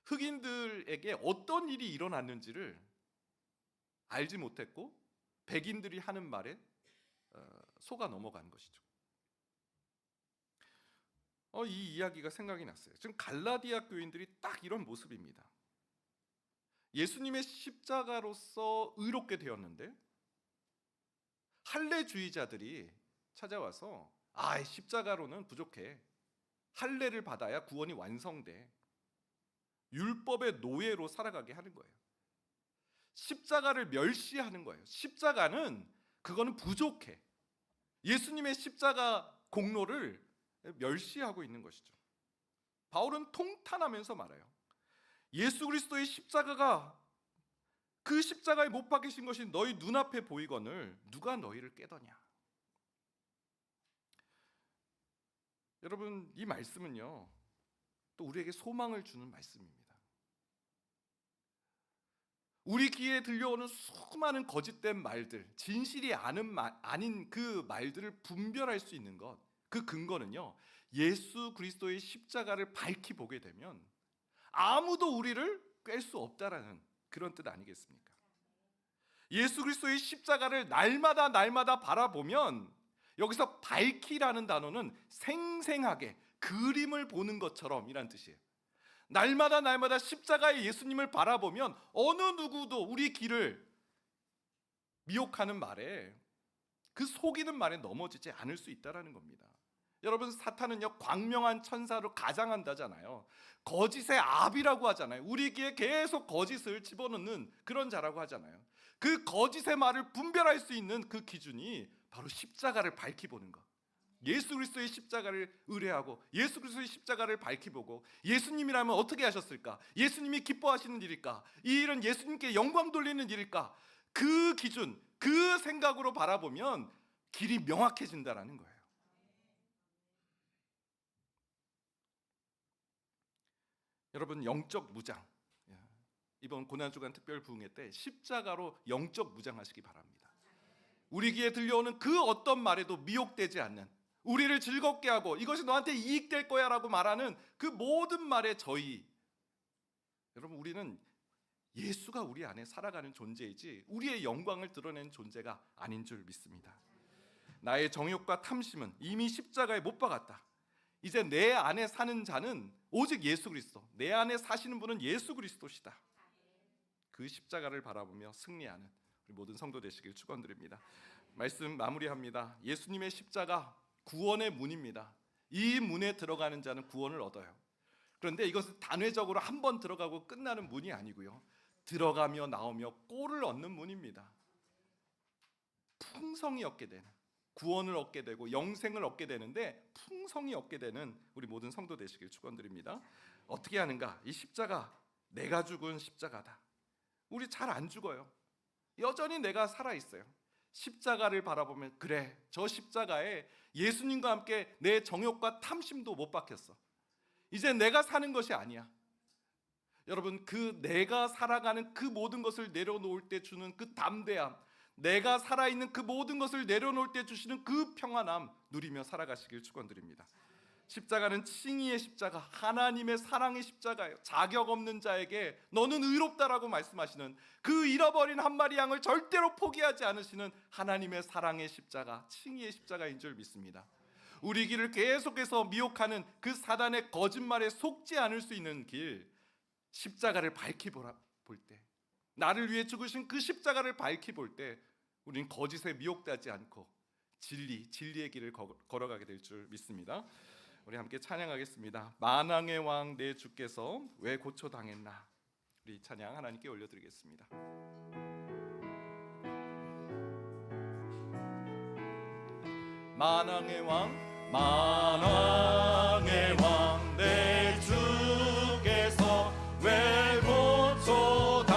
흑인들에게 어떤 일이 일어났는지를 알지 못했고 백인들이 하는 말에 속아 넘어간 것이죠. 이 이야기가 생각이 났어요. 지금 갈라디아 교인들이 딱 이런 모습입니다. 예수님의 십자가로서 의롭게 되었는데 할례주의자들이 찾아와서 십자가로는 부족해. 할례를 받아야 구원이 완성돼. 율법의 노예로 살아가게 하는 거예요. 십자가를 멸시하는 거예요. 십자가는 그거는 부족해. 예수님의 십자가 공로를 멸시하고 있는 것이죠. 바울은 통탄하면서 말해요. 예수 그리스도의 십자가가 그 십자가에 못 박히신 것이 너희 눈앞에 보이거늘 누가 너희를 깨더냐. 여러분, 이 말씀은요 또 우리에게 소망을 주는 말씀입니다. 우리 귀에 들려오는 수많은 거짓된 말들, 진실이 아닌 그 말들을 분별할 수 있는 것, 그 근거는요 예수 그리스도의 십자가를 밝히 보게 되면 아무도 우리를 꿰 수 없다라는 그런 뜻 아니겠습니까? 예수 그리스도의 십자가를 날마다 바라보면 여기서 밝히라는 단어는 생생하게 그림을 보는 것처럼 이란 뜻이에요. 날마다 십자가의 예수님을 바라보면 어느 누구도 우리 길을 미혹하는 말에, 그 속이는 말에 넘어지지 않을 수 있다는 겁니다. 여러분, 사탄은요 광명한 천사로 가장한다잖아요. 거짓의 압이라고 하잖아요. 우리 귀에 계속 거짓을 집어넣는 그런 자라고 하잖아요. 그 거짓의 말을 분별할 수 있는 그 기준이 바로 십자가를 밝히 보는 것. 예수 그리스도의 십자가를 의뢰하고 예수 그리스도의 십자가를 밝히 보고, 예수님이라면 어떻게 하셨을까? 예수님이 기뻐하시는 일일까? 이 일은 예수님께 영광 돌리는 일일까? 그 기준, 그 생각으로 바라보면 길이 명확해진다라는 거예요. 여러분, 영적 무장, 이번 고난주간 특별 부흥회 때 십자가로 영적 무장하시기 바랍니다. 우리 귀에 들려오는 그 어떤 말에도 미혹되지 않는, 우리를 즐겁게 하고 이것이 너한테 이익될 거야 라고 말하는 그 모든 말에 여러분, 우리는 예수가 우리 안에 살아가는 존재이지 우리의 영광을 드러내는 존재가 아닌 줄 믿습니다. 나의 정욕과 탐심은 이미 십자가에 못 박았다. 이제 내 안에 사는 자는 오직 예수 그리스도, 내 안에 사시는 분은 예수 그리스도시다. 그 십자가를 바라보며 승리하는 우리 모든 성도 되시길 축원드립니다. 말씀 마무리합니다. 예수님의 십자가 구원의 문입니다. 이 문에 들어가는 자는 구원을 얻어요. 그런데 이것은 단회적으로 한 번 들어가고 끝나는 문이 아니고요, 들어가며 나오며 꼴을 얻는 문입니다. 풍성이 얻게 되는, 구원을 얻게 되고 영생을 얻게 되는데 풍성이 얻게 되는 우리 모든 성도 되시길 축원드립니다. 어떻게 하는가? 이 십자가, 내가 죽은 십자가다. 우리 잘 안 죽어요. 여전히 내가 살아있어요. 십자가를 바라보면 그래, 저 십자가에 예수님과 함께 내 정욕과 탐심도 못 박혔어. 이제 내가 사는 것이 아니야. 여러분, 그 내가 살아가는 그 모든 것을 내려놓을 때 주는 그 담대함, 내가 살아있는 그 모든 것을 내려놓을 때 주시는 그 평안함 누리며 살아가시길 축원드립니다. 십자가는 칭의의 십자가, 하나님의 사랑의 십자가예요. 자격 없는 자에게 너는 의롭다라고 말씀하시는, 그 잃어버린 한 마리 양을 절대로 포기하지 않으시는 하나님의 사랑의 십자가, 칭의의 십자가인 줄 믿습니다. 우리 길을 계속해서 미혹하는 그 사단의 거짓말에 속지 않을 수 있는 길, 십자가를 밝히 볼 때, 나를 위해 죽으신 그 십자가를 밝히 볼 때 우리는 거짓에 미혹되지 않고 진리의 길을 걸어가게 될 줄 믿습니다. 우리 함께 찬양하겠습니다. 만왕의 왕 내 주께서 왜 고초당했나. 우리 찬양 하나님께 올려드리겠습니다. 만왕의 왕 만왕의 왕 내 주께서 왜 고초당했나.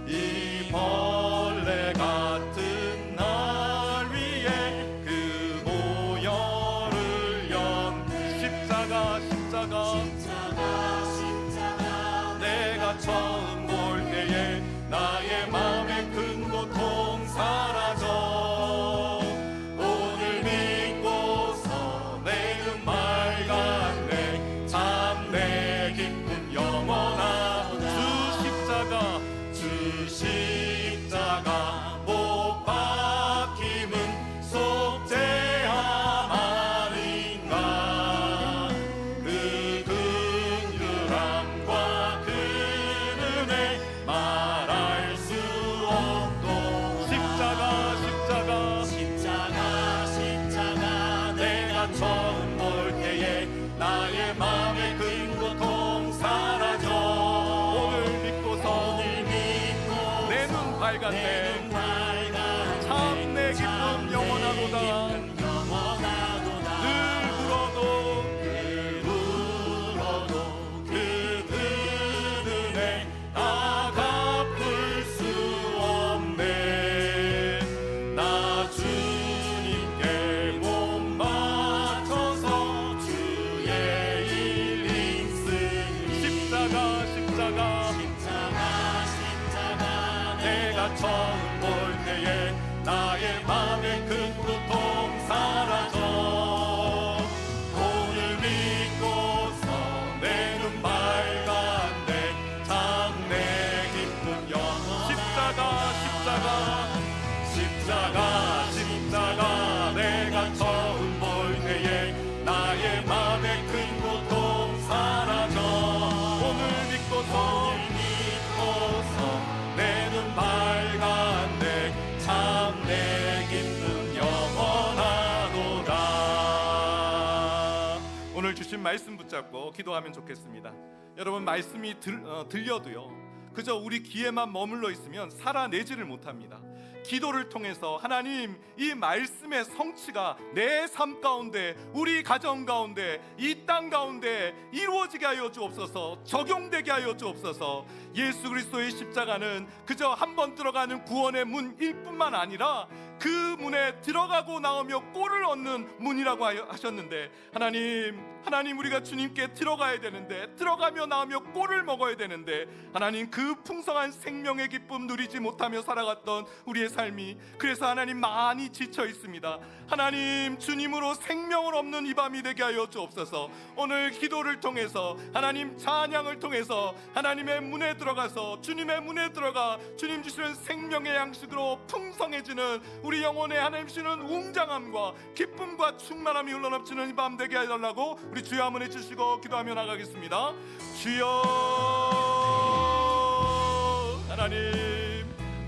이 벌레 같은 날 위에 그 보혈을 연 십자가 내가 처음 볼 때에 나의 마음의 큰 고통 사라져. 오늘 믿고서 내 눈 맑았네. 참 내 기쁨 영원한 주 십자가 못 박힘은 속죄함 아닌가. 그 긍휼함과 그 은혜 말할 수 없도. 십자가 내가 처음 볼 때에 나의 마음의 큰 고통 사라져. 오늘 믿고서 내 눈 밝았네. 참 내 기쁨 영원하도다. 늘 울어도 그 은혜 다 갚을 수 없네. 나 주님께 못 맞춰서 주의 일 힘쓰니. 십자가 내가 처음 볼 때에 나의 마음의 큰 고통 사라져. 오늘 믿고서 내 눈 밝았네. 참 내 기쁨 영원. 십자가 내가 처음 볼 때에 나의 마음의 큰 고통 사라져. 오늘 믿고서 내 눈 밝았네. 참 내 기쁨 영원하도다. 오늘 주신 말씀 붙잡고 기도하면 좋겠습니다. 여러분, 말씀이 들려도요 그저 우리 귀에만 머물러 있으면 살아내지를 못합니다. 기도를 통해서 하나님, 이 말씀의 성취가 내 삶 가운데, 우리 가정 가운데, 이 땅 가운데 이루어지게 하여 주옵소서. 적용되게 하여 주옵소서. 예수 그리스도의 십자가는 그저 한번 들어가는 구원의 문일 뿐만 아니라 그 문에 들어가고 나오며 꼴을 얻는 문이라고 하셨는데, 하나님 우리가 주님께 들어가야 되는데, 들어가며 나오며 꼴을 먹어야 되는데, 하나님 그 풍성한 생명의 기쁨 누리지 못하며 살아갔던 우리의 삶이, 그래서 하나님 많이 지쳐 있습니다. 하나님, 주님으로 생명을 얻는 이 밤이 되게 하여 주옵소서. 오늘 기도를 통해서, 하나님 찬양을 통해서 하나님의 문에 들어가서, 주님의 문에 들어가 주님 주시는 생명의 양식으로 풍성해지는 우리 영혼의 하나님 주시는 웅장함과 기쁨과 충만함이 흘러넘치는 이 밤 되게 해달라고 우리 주여 한번 해주시고 기도하며 나가겠습니다. 주여.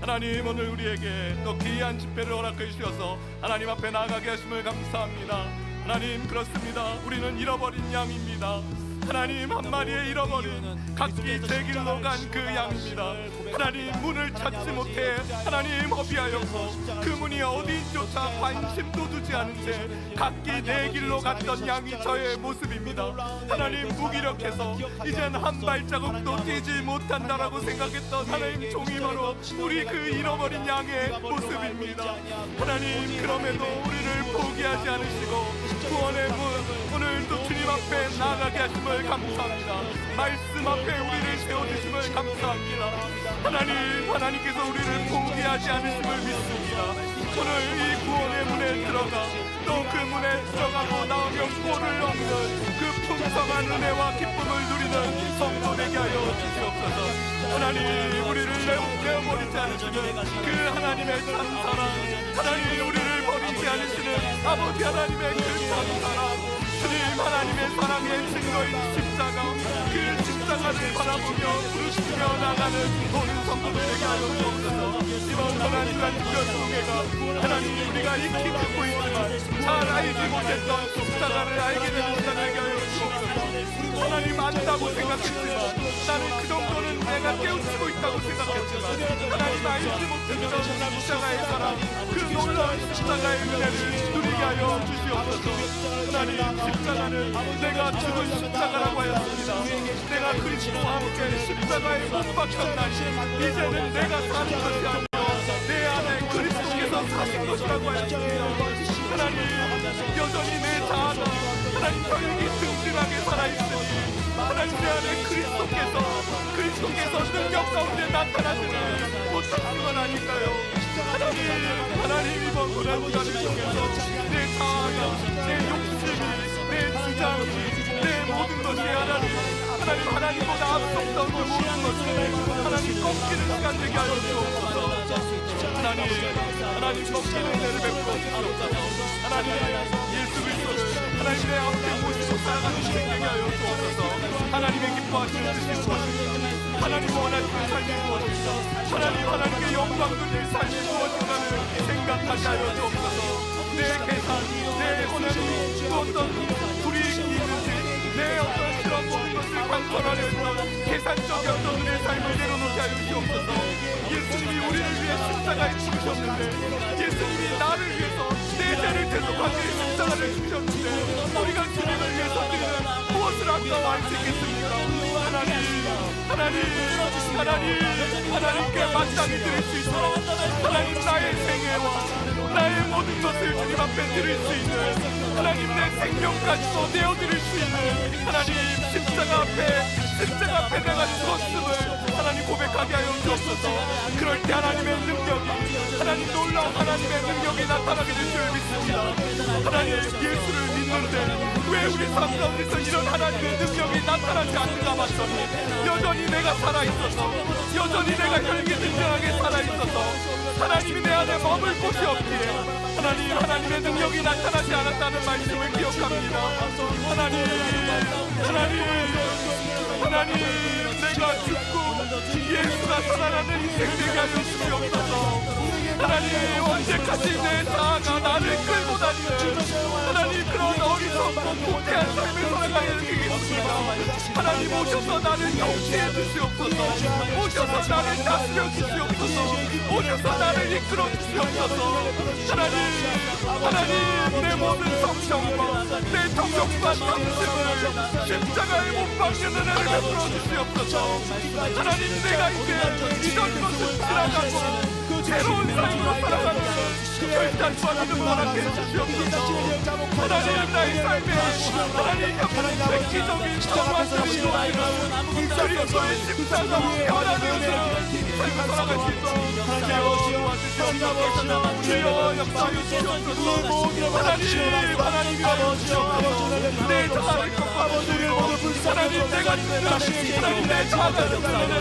하나님 오늘 우리에게 또 귀한 집회를 허락해 주셔서 하나님 앞에 나아가게 하심을 감사합니다. 하나님, 그렇습니다. 우리는 잃어버린 양입니다. 하나님, 한 마리의 잃어버린 각기 제 길로 간 그 양입니다. 하나님, 문을 찾지 못해 하나님 허비하였고 그 문이 어디인지조차 관심도 두지 않은 채 각기 내 길로 갔던 양이 저의 모습입니다. 하나님, 무기력해서 이젠 한 발자국도 뛰지 못한다라고 생각했던 하나님 종이 바로 우리 그 잃어버린 양의 모습입니다. 하나님, 그럼에도 우리를 포기하지 않으시고 구원의 문, 오늘도 주님 앞에 나아가게 하심을 감사합니다. 말씀 앞에 우리를 세워주심을 감사합니다. 하나님께서 우리를 포기하지 않으심을 믿습니다. 오늘 이 구원의 문에 들어가 또 그 문에 들어가고 나오며 꼴을 얻는 그 풍성한 은혜와 기쁨을 누리는 성도 되게 하여 주시옵소서. 하나님, 우리를 내어버리지 않으시는 그 하나님의 참사랑, 하나님 우리를 버리지 않으시는 아버지 하나님의 그 참사랑, 주님 하나님의 사랑의 증거인 십자가, 그 십자가를 바라보며 부르시며 나가는 모든 성도들 되게 하여 주옵소서. 이번 고난주간 특별송회가 하나님 우리가 익히 듣고 있지만 잘 알지 못했던 십자가를 알게 되는 시간 되게 하여 주옵소서. 하나님, 안다고 생각했지만 나는 그 정도는 내가 깨우치고 있다고 생각했지만 하나님 알지 못했던 십자가의 사랑, 그 놀라운 십자가의 은혜를 누리게 하여 주시옵소서. 하나님, 십자가는 내가 죽은 십자가라고 하였습니다. 내가 그리스도와 함께 십자가에 못 박혔나니 이제는 내가 사는 것이 아니라 내 안에 그리스도께서 사신 것이라고 하였습니다. 하나님, 여전히 내 자아가 하나님 혈육이 든든하게 살아있으니 하나님 내 안에 그리스도께서 능력 가운데 나타나시는 못하는 건 아닐까요? 하나님 이번 고난 시간을 통해서 내 자아가, 내 욕심이, 내 주장이, 내 모든 것이 하나님보다 앞섰던 그 모든 것을 하나님 꺾이는 시간 되게 하여 주옵소서. 하나님 꺾이는 은혜를 베풀어 주옵소서. 하나님 예수 그리스도를 하나님 내 앞에 모시고 살아가는 생 되게 하여 주옵소서. 하나님의 기뻐하시는 뜻이 무엇인가, 하나님 원하시는 삶이 무엇인가, 하나님께 영광 돌릴 삶이 무엇인가를 생각하게 하여 주옵소서. 내 계산, 내 하나님 또 어떤 불이익이 있는지, 내 어떤 그런 모든 것을 관철하려 했던 계산적인 어떤 은혜의 삶을 내려놓게 하여 주옵소서. 예수님이 우리를 위해 십자가에 죽으셨는데, 예수님이 나를 위해서 내 죄를 대속하기 위해 십자가를 죽으셨는데, 우리가 주님을 위해서 드리는 무엇을 아까워할 수 있겠습니까? 하나님께 마땅히 드릴 수 있도록 하나님 나의 생애와 나의 모든 것을 주님 앞에 드릴 수 있는, 하나님 내 생명까지도 내어드릴 수 있는, 하나님 십자가 앞에 내가 죽었음을 하나님 고백하게 하여 주옵소서. 그럴 때 하나님의 능력이, 하나님 놀라운 하나님의 능력이 나타나게 될 줄 믿습니다. 하나님 예수를 믿는데 왜 우리 삶 가운데서 이런 하나님의 능력이 나타나지 않는가 봤더니 여전히 내가 살아있어서, 여전히 내가 혈기든든하게 살아있어서 하나님이 내 안에 머물 곳이 없기에 하나님의 능력이 나타나지 않았다는 말씀을 기억합니다. 하나님 내가 죽고 예수가 살아나는 인생 되게 하여 주시옵소서. 하나님 언제까지 내 자아가 나를 끌고 다니는 하나님 그런 어리석고 고대한 삶을 살아가야 되겠습니까? 하나님 오셔서 나를 통치해 주시옵소서. 오셔서 나를 다스려 주시옵소서. 오셔서 나를 이끌어 주시옵소서. 하나님 내 모든 성정과 내 정욕과 탐심을 십자가에 못 박는 은혜를 베풀어 주시옵소서. 하나님 내가 이제 이전 것을 지나가고 새로운 삶으로 살아가는 결단과 믿음을 허락해 주시옵소서. 하나님 나의 삶에 하나님 획기적인 정확함이 이루어지는 그리스도의 십자가로 변화되어서 삶을 살아갈 수 있도록 주여 역사하여 주시옵소서. 하나님이여 주시옵소서. 내 자아를 꺾어주시옵소서. 하나님 내가 하나님 내 자아가 되는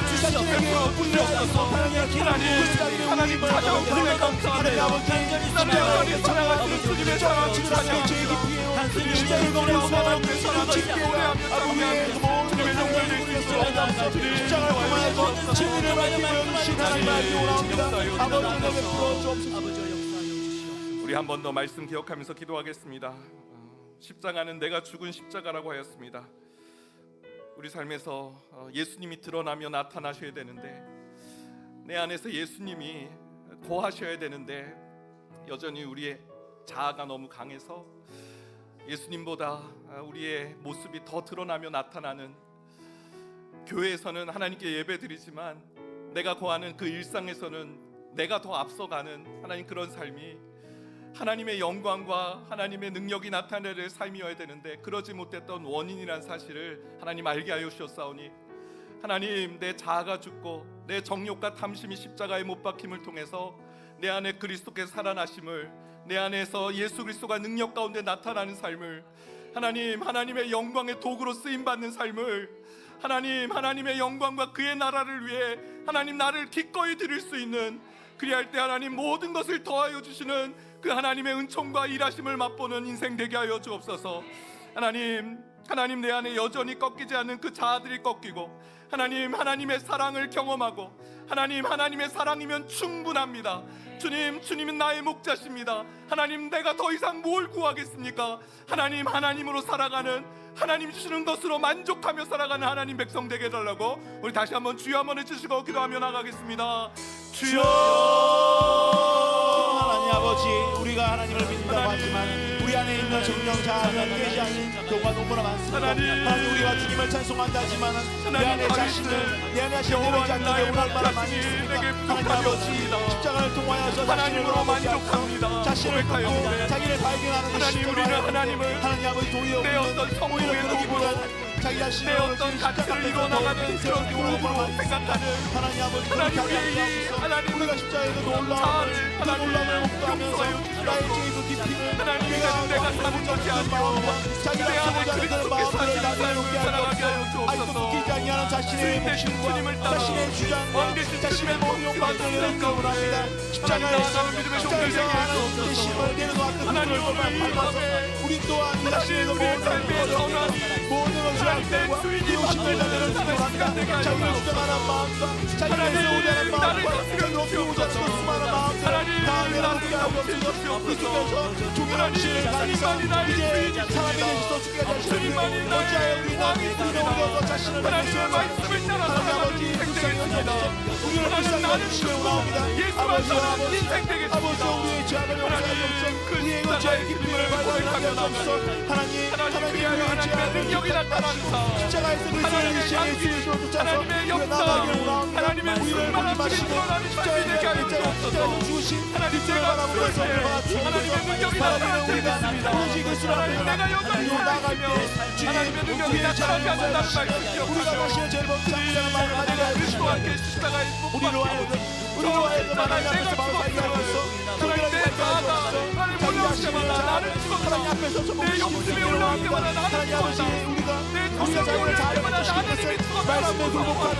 주시옵소서. 하나님 찾아온 주님의 감사합니다. 나를 여전히 사랑하시는 주님의 사랑을 찬양합니다. 주님의 놀라운 하나님의 사랑을 노래하며 찬양합니다. 주님의 영광을 낼수 있도록 주님 좋아하여 진리를 밝히고 여주신 하나님 알기 원합니다. 아버지 베풀어 주옵소서. 우리 한 번 더 말씀 기억하면서 기도하겠습니다. 십자가는 내가 죽은 십자가라고 하였습니다. 우리 삶에서 예수님이 드러나며 나타나셔야 되는데, 내 안에서 예수님이 거하셔야 되는데 여전히 우리의 자아가 너무 강해서 예수님보다 우리의 모습이 더 드러나며 나타나는, 교회에서는 하나님께 예배드리지만 내가 거하는 그 일상에서는 내가 더 앞서가는 하나님 그런 삶이 하나님의 영광과 하나님의 능력이 나타내는 삶이어야 되는데, 그러지 못했던 원인이란 사실을 하나님 알게 하여 주셨사오니 하나님 내 자아가 죽고 내 정욕과 탐심이 십자가에 못 박힘을 통해서 내 안에 그리스도께서 살아나심을, 내 안에서 예수 그리스도가 능력 가운데 나타나는 삶을, 하나님의 영광의 도구로 쓰임받는 삶을, 하나님의 영광과 그의 나라를 위해 하나님 나를 기꺼이 드릴 수 있는, 그리할 때 하나님 모든 것을 더하여 주시는 그 하나님의 은총과 일하심을 맛보는 인생 되게 하여 주옵소서. 하나님 내 안에 여전히 꺾이지 않는 그 자아들이 꺾이고 하나님의 사랑을 경험하고 하나님의 사랑이면 충분합니다. 주님은 나의 목자십니다. 하나님 내가 더 이상 뭘 구하겠습니까? 하나님으로 살아가는 하나님 주시는 것으로 만족하며 살아가는 하나님 백성 되게 해달라고 우리 다시 한번 주여 한번 해주시고 기도하며 나가겠습니다. 주여. 하나님 아버지, 우리가 하나님을 믿는다고 하지만 우리 안에 있는 성령 자아는 깨지 않는 경우가 너무나 많습니다. 하나님, 우리가 주님을 찬송한다 하지만은 내 안에 자신을 내 안에 자신을 내려오지 않는 게 얼마나 많이 있습니까? 하나님 아버지, 십자가를 통하여서 자신을 만족합니다. 자신을 갖고 자기를 발견하는 하나님, 우리는 하나님을 하나님 아버지 도리어 내 어떤 성공의 그보다 자기 내 자신의 어떤 가치를 이뤄나가는 그런 도구로 생각하는 하나님 아버지, 하나님, 우리가 십자가에서 놀라운 그 놀라움을 목도하면서 나의 죄의 깊이를 하나님, 내가 사는 것이 아니오 자기가 쓰고자 하는 그런 마음을 나누게 하옵소서. 아직도 묶이지 아니하는 자신의 목심과 자신의 주장과 자신의 모든 욕망들을 원합니다. 십자가에서 하나님 대신을 내려놓았던 그들을 밟아서 우리 또한 자신의 모든 것을 알고 비오심을 나누는 원합니다. 자기를 주장하는 마음과 자기를 세우자는 마음과 자기를 비우자는 수많은 마음들 다 내려놓게 하옵소서. 그리스도께서 종일함신을 가리사 이제 사람이 되셔서 죽게 하시는 어찌하여 우리는 오려서 자신을 내려놓으면서 하나님 아버지 불쌍히 우리를 불쌍히 여기시기 원합니다. 아버지와 아버지 우리의 죄악을 용서하옵소서. 우리의 죄의 깊이를 발견하게 하옵소서. 하나님 우리의 죄악을 능력이 나타나소서. 십자가에서 그리스도의 시행의 주를 쫓아서 우리가 나가기를 원합니다. 우리를 보지 마시고 십자가에서 죽으신 그리스도를 바라보면서 하나님의 능력이 나타나겠습니다. 오직 그리스도 앞에 나아갈 때 주님의 능력이 나타나게 하신다는 말씀이요 우리가 다시는 죄를 범하지 않는 마음을 가지게 하시고 우리로 하여금 하나님 앞에서 바로 살게 하옵소서. 하나님 앞에서 내 욕심이 올라올 때마다 나는 아버지 우리가 자신을 잘해주시는 것을 말씀에 굴복하는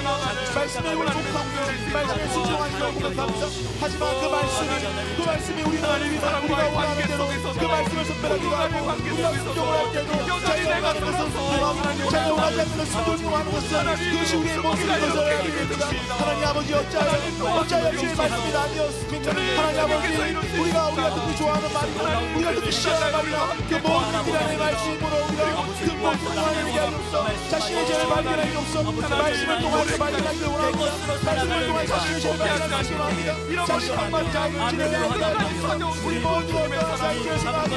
말씀에 굴복하고 말씀에 순종하는 너무나 감사. 하지만 그 말씀이 우리를 위하여 우리가 원하는 대로 그 말씀을 선별하기도 하고 우리가 순종을 할 때도 자기가 원하는 것을 순종하고 자기가 원하지 않는 것을 순종하는 것은 그것이 우리의 모습인 것을 알게 됩니다. 하나님 아버지 어찌하여 주의 말씀이 아니었습니까? 하나님 아버지 우리가 특히 좋아하는 말이고 우리가 특히 싫어하는 말이나 그 모든 이라는 말씀으로 우리가 그 모든 하나님에게 하옵소서. 자신의 죄를 발견하기 없어 말씀을 통해서 발견하기를 원합니다. 말씀을 통해 자신의 죄를 발견하기 원합니다. 자신의 한마디 자기를 진행하게 하옵소서. 우리 모두 자기를 생각하게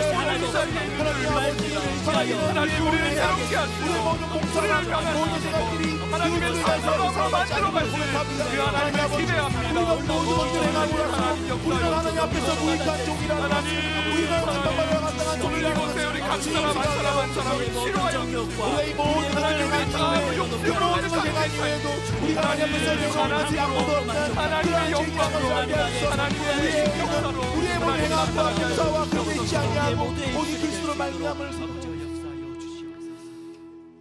하나님 우리를 새롭게 하시고 우리 모든 공사를 모든 생각들이 하나님의 삶으로 만들어갈 수 있는 하나님 아버지 우리가 모든 것들을 행하고 우리는 하나님 앞에서 무익한 종이라 우리는 한방마다 마땅한 종이라는 것을 각 사람 싫어하여 우리의 모든 하나님을 행하기 그 모든 것을 행하기 위해도 우리가 하나님 앞에서 영원하지 아무도 없는 그러한 영광을 알게 하소서. 우리의 모든 행함과 역사와 그것에 있지 아니하고 오직 그리스도로 말미암을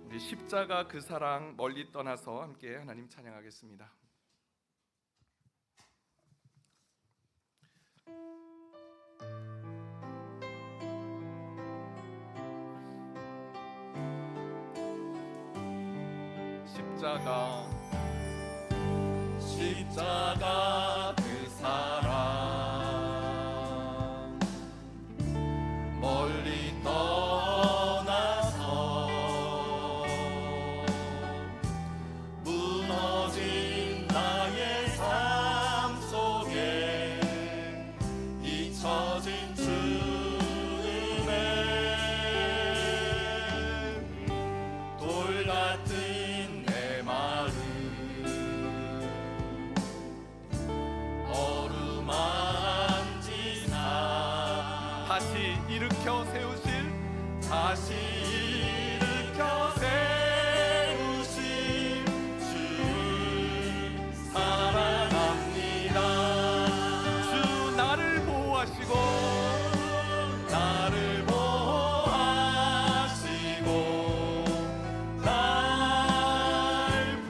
우리 십자가 그 사랑 멀리 떠나서 함께 하나님 찬양하겠습니다. 십자가 그 사랑 멀리 떠나서 무너진 나의 삶 속에 잊혀진 주님의 돌 같은 내 마음 어루만지사 다시 일으켜 세우실 다시 일으켜 세우실 주 사랑합니다. 주 나를 보호하시고 나를 보호하시고 날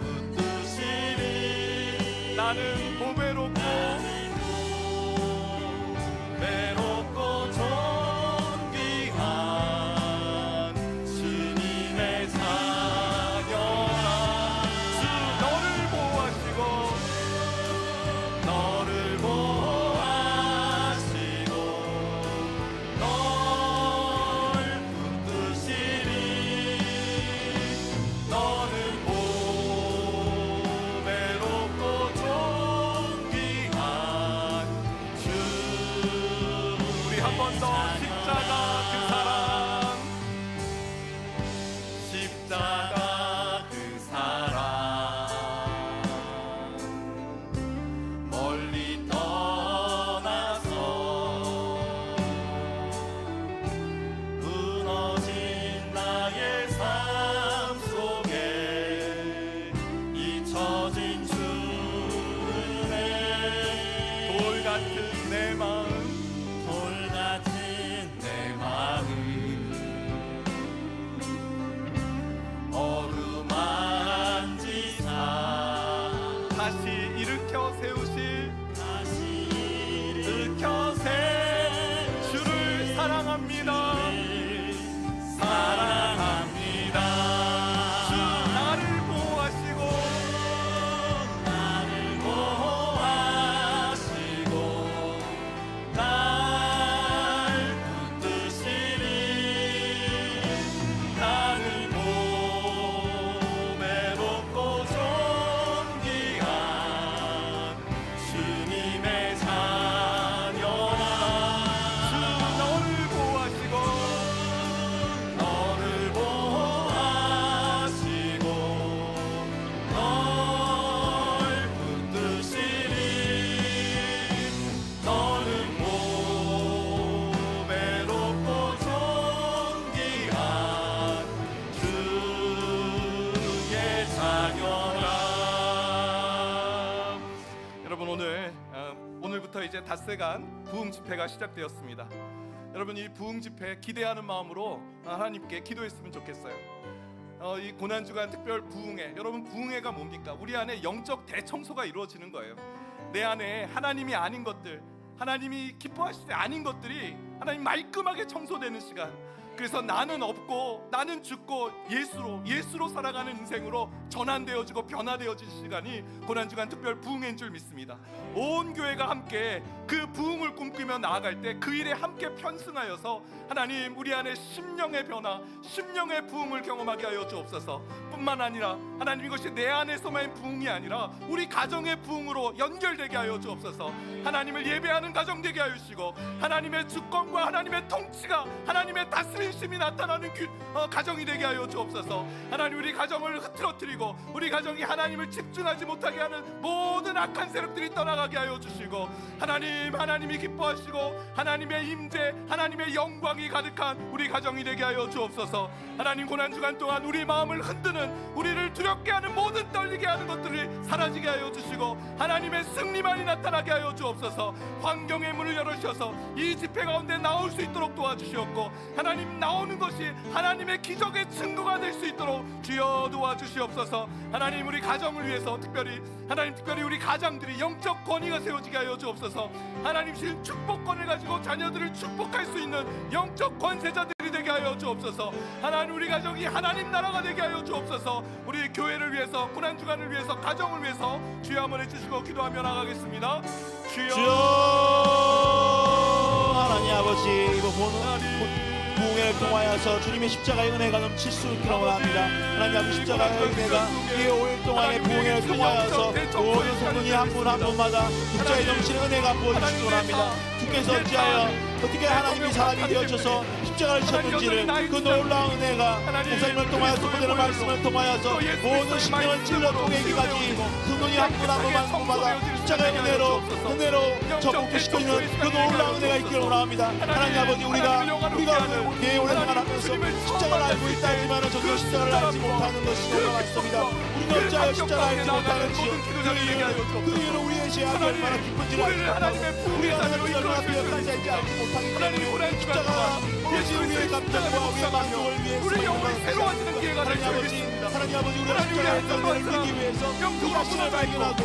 붙드시니 나는 보배롭고 외롭고 존귀한 주님의 자녀라. 주 너를 보호하시고 너를 보호하시고 널 붙드시니 일으켜 세우실 일으켜 세 주를 사랑합니다. 사랑합니다. 주 나를 보호하시고 날 붙드시니 나는 몸에 높고 존귀한 주님의 자녀라. 주 너를 보호하시고 너를 보호하시고 널 붙드시니 너는 몸에 높고 존귀한 주의 자녀라. 여러분 오늘부터 이제 닷새간 부흥 집회가 시작되었습니다. 여러분 이 부흥 집회 기대하는 마음으로 하나님께 기도했으면 좋겠어요. 이 고난주간 특별 부흥회, 여러분 부흥회가 뭡니까? 우리 안에 영적 대청소가 이루어지는 거예요. 내 안에 하나님이 아닌 것들, 하나님이 기뻐하시지 아닌 것들이 하나님 말끔하게 청소되는 시간. 그래서 나는 없고 나는 죽고 예수로 살아가는 인생으로 전환되어지고 변화되어질 시간이 고난주간 특별 부흥회인 줄 믿습니다. 온 교회가 함께 그 부흥을 꿈꾸며 나아갈 때 그 일에 함께 편승하여서 하나님 우리 안에 심령의 변화, 심령의 부흥을 경험하게 하여 주옵소서. 뿐만 아니라 하나님 이것이 내 안에서만 부흥이 아니라 우리 가정의 부흥으로 연결되게 하여 주옵소서. 하나님을 예배하는 가정 되게 하여 주시고 하나님의 주권과 하나님의 통치가 하나님의 다스림심이 나타나는 가정이 되게 하여 주옵소서. 하나님 우리 가정을 흐트러뜨리고 우리 가정이 하나님을 집중하지 못하게 하는 모든 악한 세력들이 떠나가게 하여 주시고 하나님이 기뻐하시고 하나님의 임재, 하나님의 영광이 가득한 우리 가정이 되게 하여 주옵소서. 하나님 고난주간 동안 우리 마음을 흔드는 우리를 두렵게 하는 모든 떨리게 하는 것들이 사라지게 하여 주시고 하나님의 승리만이 나타나게 하여 주옵소서. 환경의 문을 열으셔서 이 집회 가운데 나올 수 있도록 도와주시옵고 하나님 나오는 것이 하나님의 기적의 증거가 될 수 있도록 주여 도와주시옵소서. 하나님 우리 가정을 위해서 특별히 우리 가장들이 영적 권위가 세워지게 하여 주옵소서. 하나님 신 축복권을 가지고 자녀들을 축복할 수 있는 영적 권세자들이 되게 하여 주옵소서. 하나님 우리 가정이 하나님 나라가 되게 하여 주옵소서. 우리 교회를 위해서 고난주간을 위해서 가정을 위해서 주여 한번 해주시고 기도하며 나가겠습니다. 주여 하나님 아버지 이번 부흥회를 통하여서 주님의 십자가의 은혜가 넘칠 수 있기를 원합니다. 하나님 아버지 십자가의 은혜가 이 5일 동안의 부흥회를 통하여서 모든 성도님 한 분 한 분마다 십자가의 넘치는 은혜가 부어주시기 원합니다. 주께서 어떻게 하나님이 사람이 되어져서 십자가를 지셨는지를 그 놀라운 은혜가 목사님을 통하여서 그들의 말씀을 통하여서 모든 심령을 찔러 통하기까지 성도님 한 분 한 분마다 십자가의 은혜로 접목시키고 있는 그 놀라운 은혜가 있기를 원합니다. 하나님 아버지 우리가 교회 오래 생활하면서 십자가를 알고 있다 하지만 전혀 십자가를 알지 못하는 것이 너무 많습니다. 우리가 어찌하여 십자가를 알지 못하는지 그 이유는 우리의 죄악이 얼마나 깊은지를 알지 못하고 우리가 하나님을 얼마나 되었는지 알지 못하기 때문에 십자가가 오직 우리의 감정과 우리의 만족을 위해서 하나님 아버지 우리가 십자가의 은혜를 누리기 위해서 그 자신을 발견하고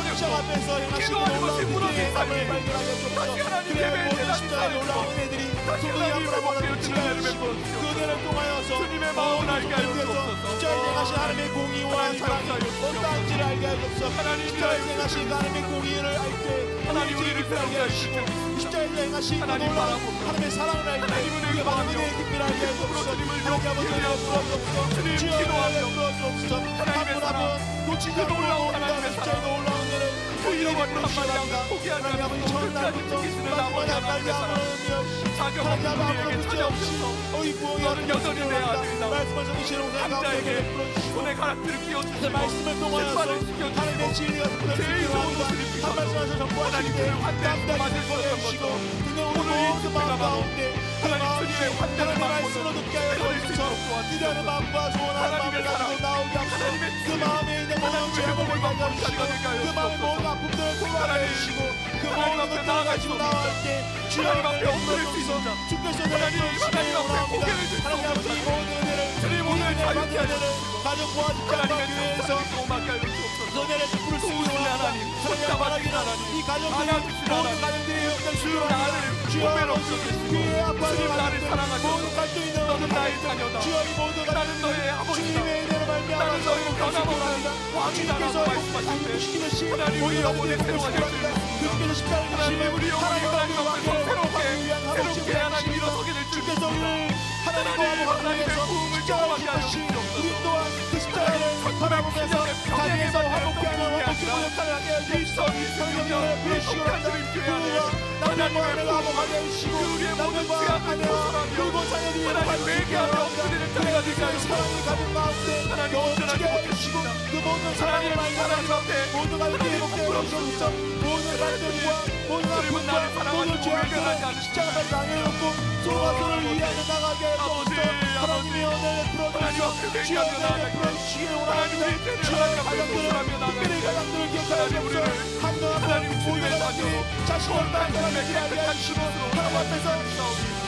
십자가 앞에서 행하시고 놀라운 그의 삶을 발견하여 주옵소서. 그의 모든 십자가의 놀라운 은혜들이 성도의 앞으로 붙이게 하여 주시고 그 은혜를 통하여서 모든 성도들에서 십자가에 행하신 하나님의 공의와 사랑이 어떠한지를 알게 하여 주옵소서. 십자가에 행하신 하나님의 공의를 알 때 하나님 우리를 알게 하여 주시고 십자가에 행하신 놀라운 하나님의 사랑을 알 때 우리가 받은 은혜의 깊이를 알게 하여 주옵소서. 하나님 아버지 은혜를 부어주옵소서. 주여 은혜를 부어주옵소서. 한분 놓치지 않고 올라오는 십자가의 놀라운 은혜를 잃어버리는 시간입니다. 하나님 아버지 첫날부터 마지막에 한 날이 아무런 하나님 아무런 문제 없이 이 부흥의 여전히 내 아들이다. 말씀을 전하시는 오늘 가운데에게 풀어주시고 말씀을 통하여서 하나님의 진리가 묻어지기를 합니다. 한 말씀하셔서 전부하실 때 담대하게 보여주시고 그는 오늘 모든 마음 가운데 하나님의 말씀으로 듣게 하여 주옵소서. 기대하는 마음과 소원하는 마음을 가지고 나오게 하소서. 그 마음에 있는 모든 죄악을 발견하시고 그 마음의 모든 아픔들을 고발해 주시고 그 모든 것들을 가지고 나올 때 주님 앞에 엎드릴 수 있습니다. 주께서 내가 주시기를 원합니다. 하나님 아버지 이 모든 은혜를 이 은혜를 받은 은혜를 가정과 직장과 교회에서 너네의 불을 쓰고 도우시는 하나님, 손잡아주신 하나님, 이 가정들 안아주신 모든 하나님, 가정들이 주여 나를 고배롭게 계시고 주님 나를 사랑하셔서 모든 갈등이 너는 나의 자녀다. 주여 이 모든 나는 너의 아버지다. 주님의 은혜로 말미암아 나는 너의 변함없는 왕이다라고 말씀하실 때 하나님 우리 영혼의 새로운 줄 그분께서 십자가를 하나님 지시고 우리 영혼이 하나님 앞에서 새롭게 하나님 일어서게 될 줄 주께서 우리를 하나님과 하나님의 부흥을 경험하게 하여 주시옵소서. 우리 또한 그 십자가를 바라보면서 자기에서 화목케 하는 화목케 역할을 하게 하여 주시옵소서. 성령님을 부르시고 남들과 아내가 화목하게 해주시고 남들과 아내와 그리고 자녀들이 하나님 회개하며 그들을 따라가 주시옵소서. 사랑이 가진 가운데 하나님 넘치게 해주시고 그 모든 사랑을 하나님 앞에 모든 가족들이 회복되어 주옵소서. 모든 갈등과 모든 주님은 나를 아픔과 사랑하시고 모든 죄악과 외면하지 않으시고 십자가까지 당해놓고 소와 손을 위하여 나가게 해주옵소서. 하나님의 은혜를 하나님 앞에 풀어주시고 주여 회개하며 은혜를 나아가게 풀어주시기 하나님 원합니다. 우리 죄를 주여 하나님 앞에 가정들을 고소하며 특별히 나아가게 가정들을 하나님 기억하여 우리를 주옵소서. 한동안 하나님 모든 주님의 가정들이 자녀로 자신을 하나님의 따라 하게 깨끗한 해주시고 기도로 하나님 앞에서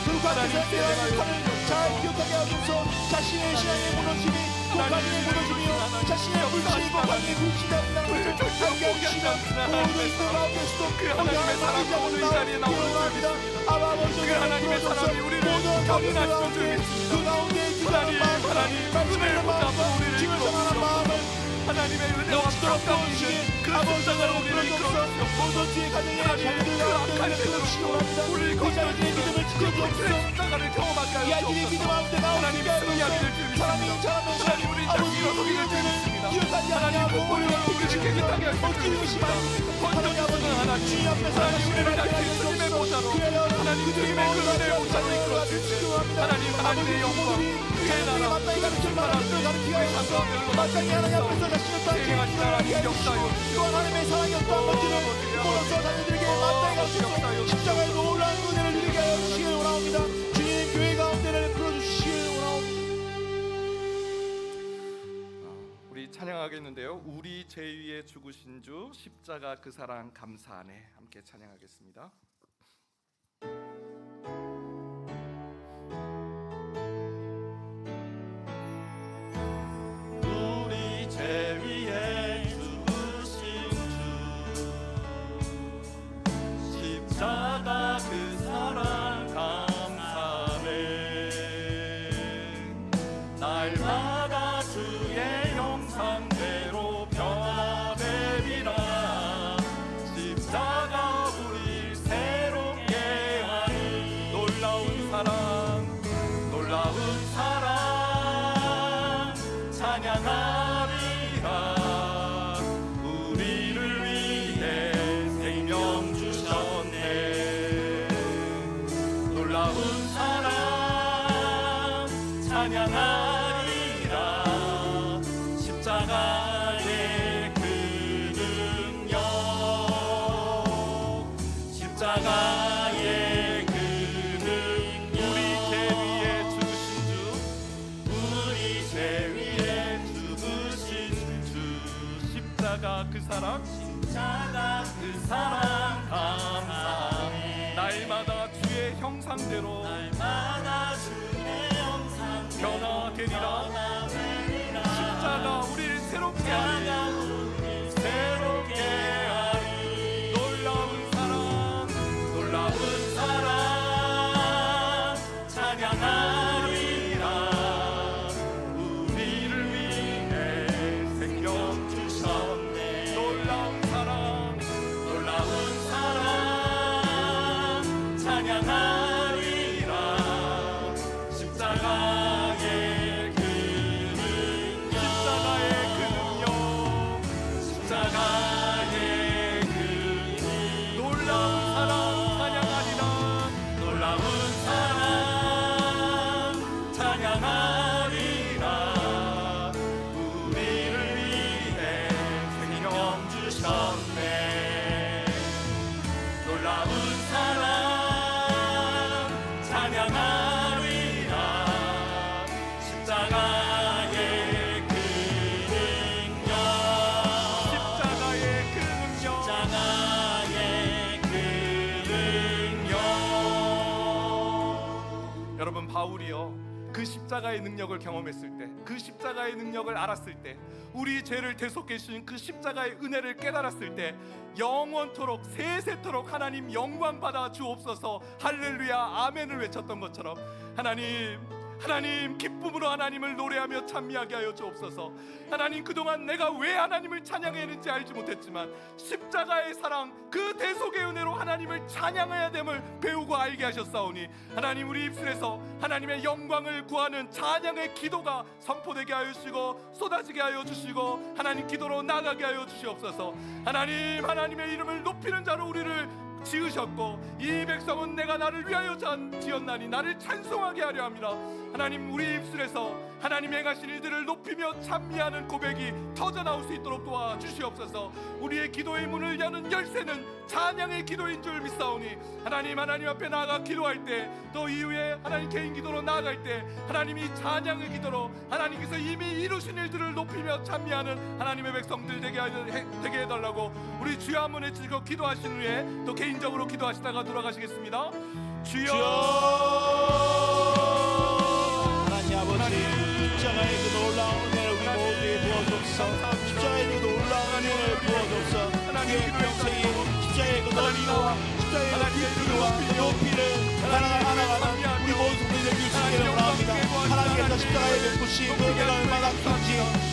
그리고 하나님 앞에서 세례가 약속을 잘 기억하게 하소서. 자신의 신앙의 무너짐이 고관의 무너짐이요 자신의 불신이 고관의 불신이라는 것을 알게 해주시고 모든 이들 가운데서도 그 하나님의 사랑과 오늘 이 자리에 나오는 줄 아버지 그 하나님의 사랑이 우리를 감인하시는 줄 믿습니다. 그 가운데 하나님 은혜를 보자고 우리를 이끌어주시옵소서. 하나님의 은혜와 가까운 그 십자가로 우리를 이끌어주시옵소서. 모든 뒤에 가정의 하나님 자녀들 그 악한 가운데 세대로 우리를 그 자녀들의 믿음을 그 지켜주옵소서. 십자가를 경험하게 이 하여 아이들의 믿음 주옵소서. 가운데 하나님 나오게 승리하게 될 줄 믿습니다. 사람이 잘하면서 하나님 우리 다시 일어서게 될 줄 믿습니다. 하나님 복보리로 우리를 깨끗하게 하실 줄 믿습니다. 번쩍이는 하나님 주님 앞에서 하나님 우리를 다시 주님의 보좌로 하나님 주님의 그 은혜의 보좌로 이끌어 주시옵소서. 하나님 하나님의 영광 그의 나라 마땅히 가르칠 만한 들 가르치게 하소서. 마땅히 하나님 앞에서 자신을 진행하신 하나님 역사여 또 하나님의 사랑이 어떠한 건지를 모로서 자녀들에게 마땅히 가르쳐서 십자가의 놀라운 은혜를 누리게 하여 주시길 원합니다. 주님 교회 가운데를 풀어주시길 원합니다. 우리 찬양하겠는데요. 우리 죄위에 죽으신 주 십자가 그 사랑 감사하네 함께 찬양하겠습니다. 우리 죄 위에 죽으신 주 십자가 그 사랑 감사해 날마다 주의 형상대로 변화되리라 십자가 우리 새롭게 하니 놀라운 사랑 찬양하리라 우리를 위해 생명 주셨네 놀라운 사랑 찬양하리라 십자가의 그 능력 십자가의 그 능력 우리 죄 위에 죽으신 주 우리 죄 위에 죽으신 주 십자가 그 사랑 감사해 날마다 주의 형상대로 변화되리라 십자가 우리를 새롭게 하리 놀라운 사랑 찬양하리라 우리를 위해 생명 주셨네 놀라운 사랑 찬양하리라 십자가의 그 능력 십자가의 그 놀라운 사랑 찬양하리라 놀라운 사랑 찬양하리라 우리를 위해 생명 주셨네 놀라운 사랑 찬양하리라 십자가의 그 능력 여러분 바울이요 그 십자가의 능력을 경험했을 때, 그 십자가의 능력을 알았을 때, 우리 죄를 대속해 주신 그 십자가의 은혜를 깨달았을 때 영원토록 세세토록 하나님 영광 받아 주옵소서 할렐루야 아멘을 외쳤던 것처럼 하나님 기쁨으로 하나님을 노래하며 찬미하게 하여 주옵소서. 하나님 그동안 내가 왜 하나님을 찬양했는지 알지 못했지만 십자가의 사랑 그 대속의 은혜로 하나님을 찬양해야 됨을 배우고 알게 하셨사오니 하나님 우리 입술에서 하나님의 영광을 구하는 찬양의 기도가 선포되게 하여 주시고 쏟아지게 하여 주시고 하나님 기도로 나가게 하여 주시옵소서. 하나님의 이름을 높이는 자로 우리를 지으셨고 이 백성은 내가 나를 위하여 지었나니 나를 찬송하게 하려 함이라. 하나님 우리 입술에서 하나님 행하신 일들을 높이며 찬미하는 고백이 터져나올 수 있도록 도와주시옵소서. 우리의 기도의 문을 여는 열쇠는 찬양의 기도인 줄 믿사오니 하나님 앞에 나아가 기도할 때 또 이후에 하나님 개인 기도로 나아갈 때 하나님이 찬양의 기도로 하나님께서 이미 이루신 일들을 높이며 찬미하는 하나님의 백성들 되게 해달라고 우리 주여 한번 외치고 기도하신 후에 또 개인적으로 기도하시다가 돌아가시겠습니다. 주여 하나님 아버지 십자가의 그 놀라운 은혜를 우리 모두에 부어주옵소서. 십자가의 그 놀라운 은혜를 부어주옵소서. 우리의 평생이 십자가의 그 너비와 십자가의 그 깊이와 그 높이를 하나가는 우리 모든 성도들에게 주시기를 원합니다. 하나님께서 십자가에 베푸신 그 은혜가 얼마나 큰지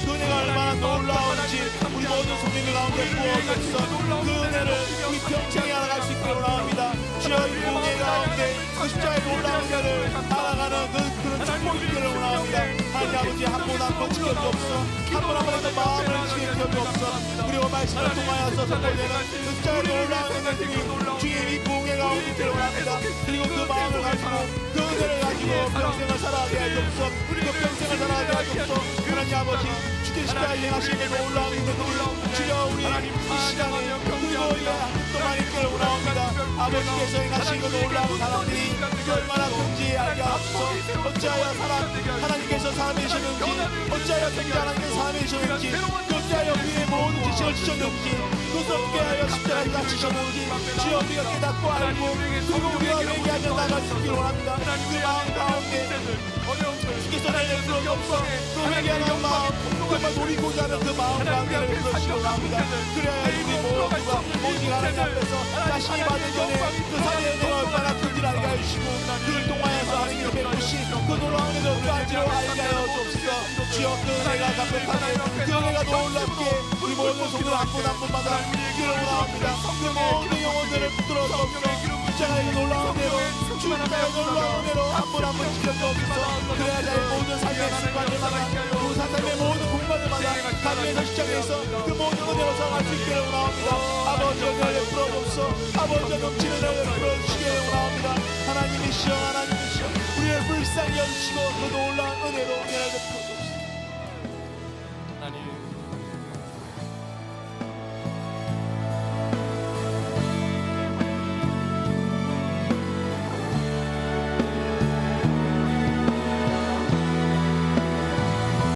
그 은혜가 얼마나 놀라운지 우리 모든 성도들 가운데 부어주옵소서. 그 은혜를 우리 평생에 알아갈 수 있기를 원합니다. 주여 이 공예 가운데 그 십자가의 놀라운 은혜를 알아가는 그런 축복이 있기를 원합니다. 하나님 아버지 한 분 한 분 지켜주옵소서. 한 분 한 분의 마음을 지켜주옵소서. 그리고 말씀을 통하여서 선포되는 그 십자가의 놀라운 은혜들이 주의 이 공예 가운데 있기를 원합니다. 그리고 그 마음을 가지고 그 은혜를 가지고 평생을 살아가게 하옵소서. 그 평생을 살아가게 하옵소서. 하나님 아버지 주께 십자가에 행하신 그 놀라운 은혜들이 주여 우리 이 시간에 그리고 우리가 또만 있기를 원합니다. 아버지께서 행하신 그 놀라운 사람들이 그 얼마나 큰지 알게 하옵소서. 어찌하여 하나님께서 사람이시는지 어찌하여 굉장하게 사람이시는지 어찌하여 그의 모든 지식을 주셨는지 그것을 하여 십자가에 갇히셨는지 주여 우리가 깨닫고 알고 그리고 우리가 회개하며 나갈 수 있기를 원합니다. 그 마음 가운데 주께서 나를 부르옵소서. 그 회개하는 마음 정말 노리고자 하는 그 마음 가운데를 부르시기 원합니다. 그래야 우리 모두가 오직 하나님 앞에서 자신이 받은 전에 그 사랑의 은혜가 얼마나 큰지를 알게 해주시고 그를 통하여서 하나님의 베푸신 그 놀라운 은혜를 까지로 알게 하여 주옵소서. 주여 그 은혜가 담백하게 그 은혜가 놀랍게 우리 모든 성도들 한 분 한 분마다 이기를 원합니다. 그 모든 영혼들을 붙들어 주옵소서. 십자가의 놀라운 은혜로 주님의 놀라운 은혜로 한 분 한 분 지켜주옵소서. 그래야 나의 모든 삶의 습관들마다 그 삶의 모든 공간들마다 가정에서 시작해서 그 모든 은혜로 살아갈 수 있기를 원합니다. 아버지의 은혜를 풀어주옵소서. 아버지의 넘치는 은혜를 풀어주시기를 원합니다. 하나님이시여 우리를 불쌍히 여주시고 그 놀라운 은혜로 은혜를 베푸소서.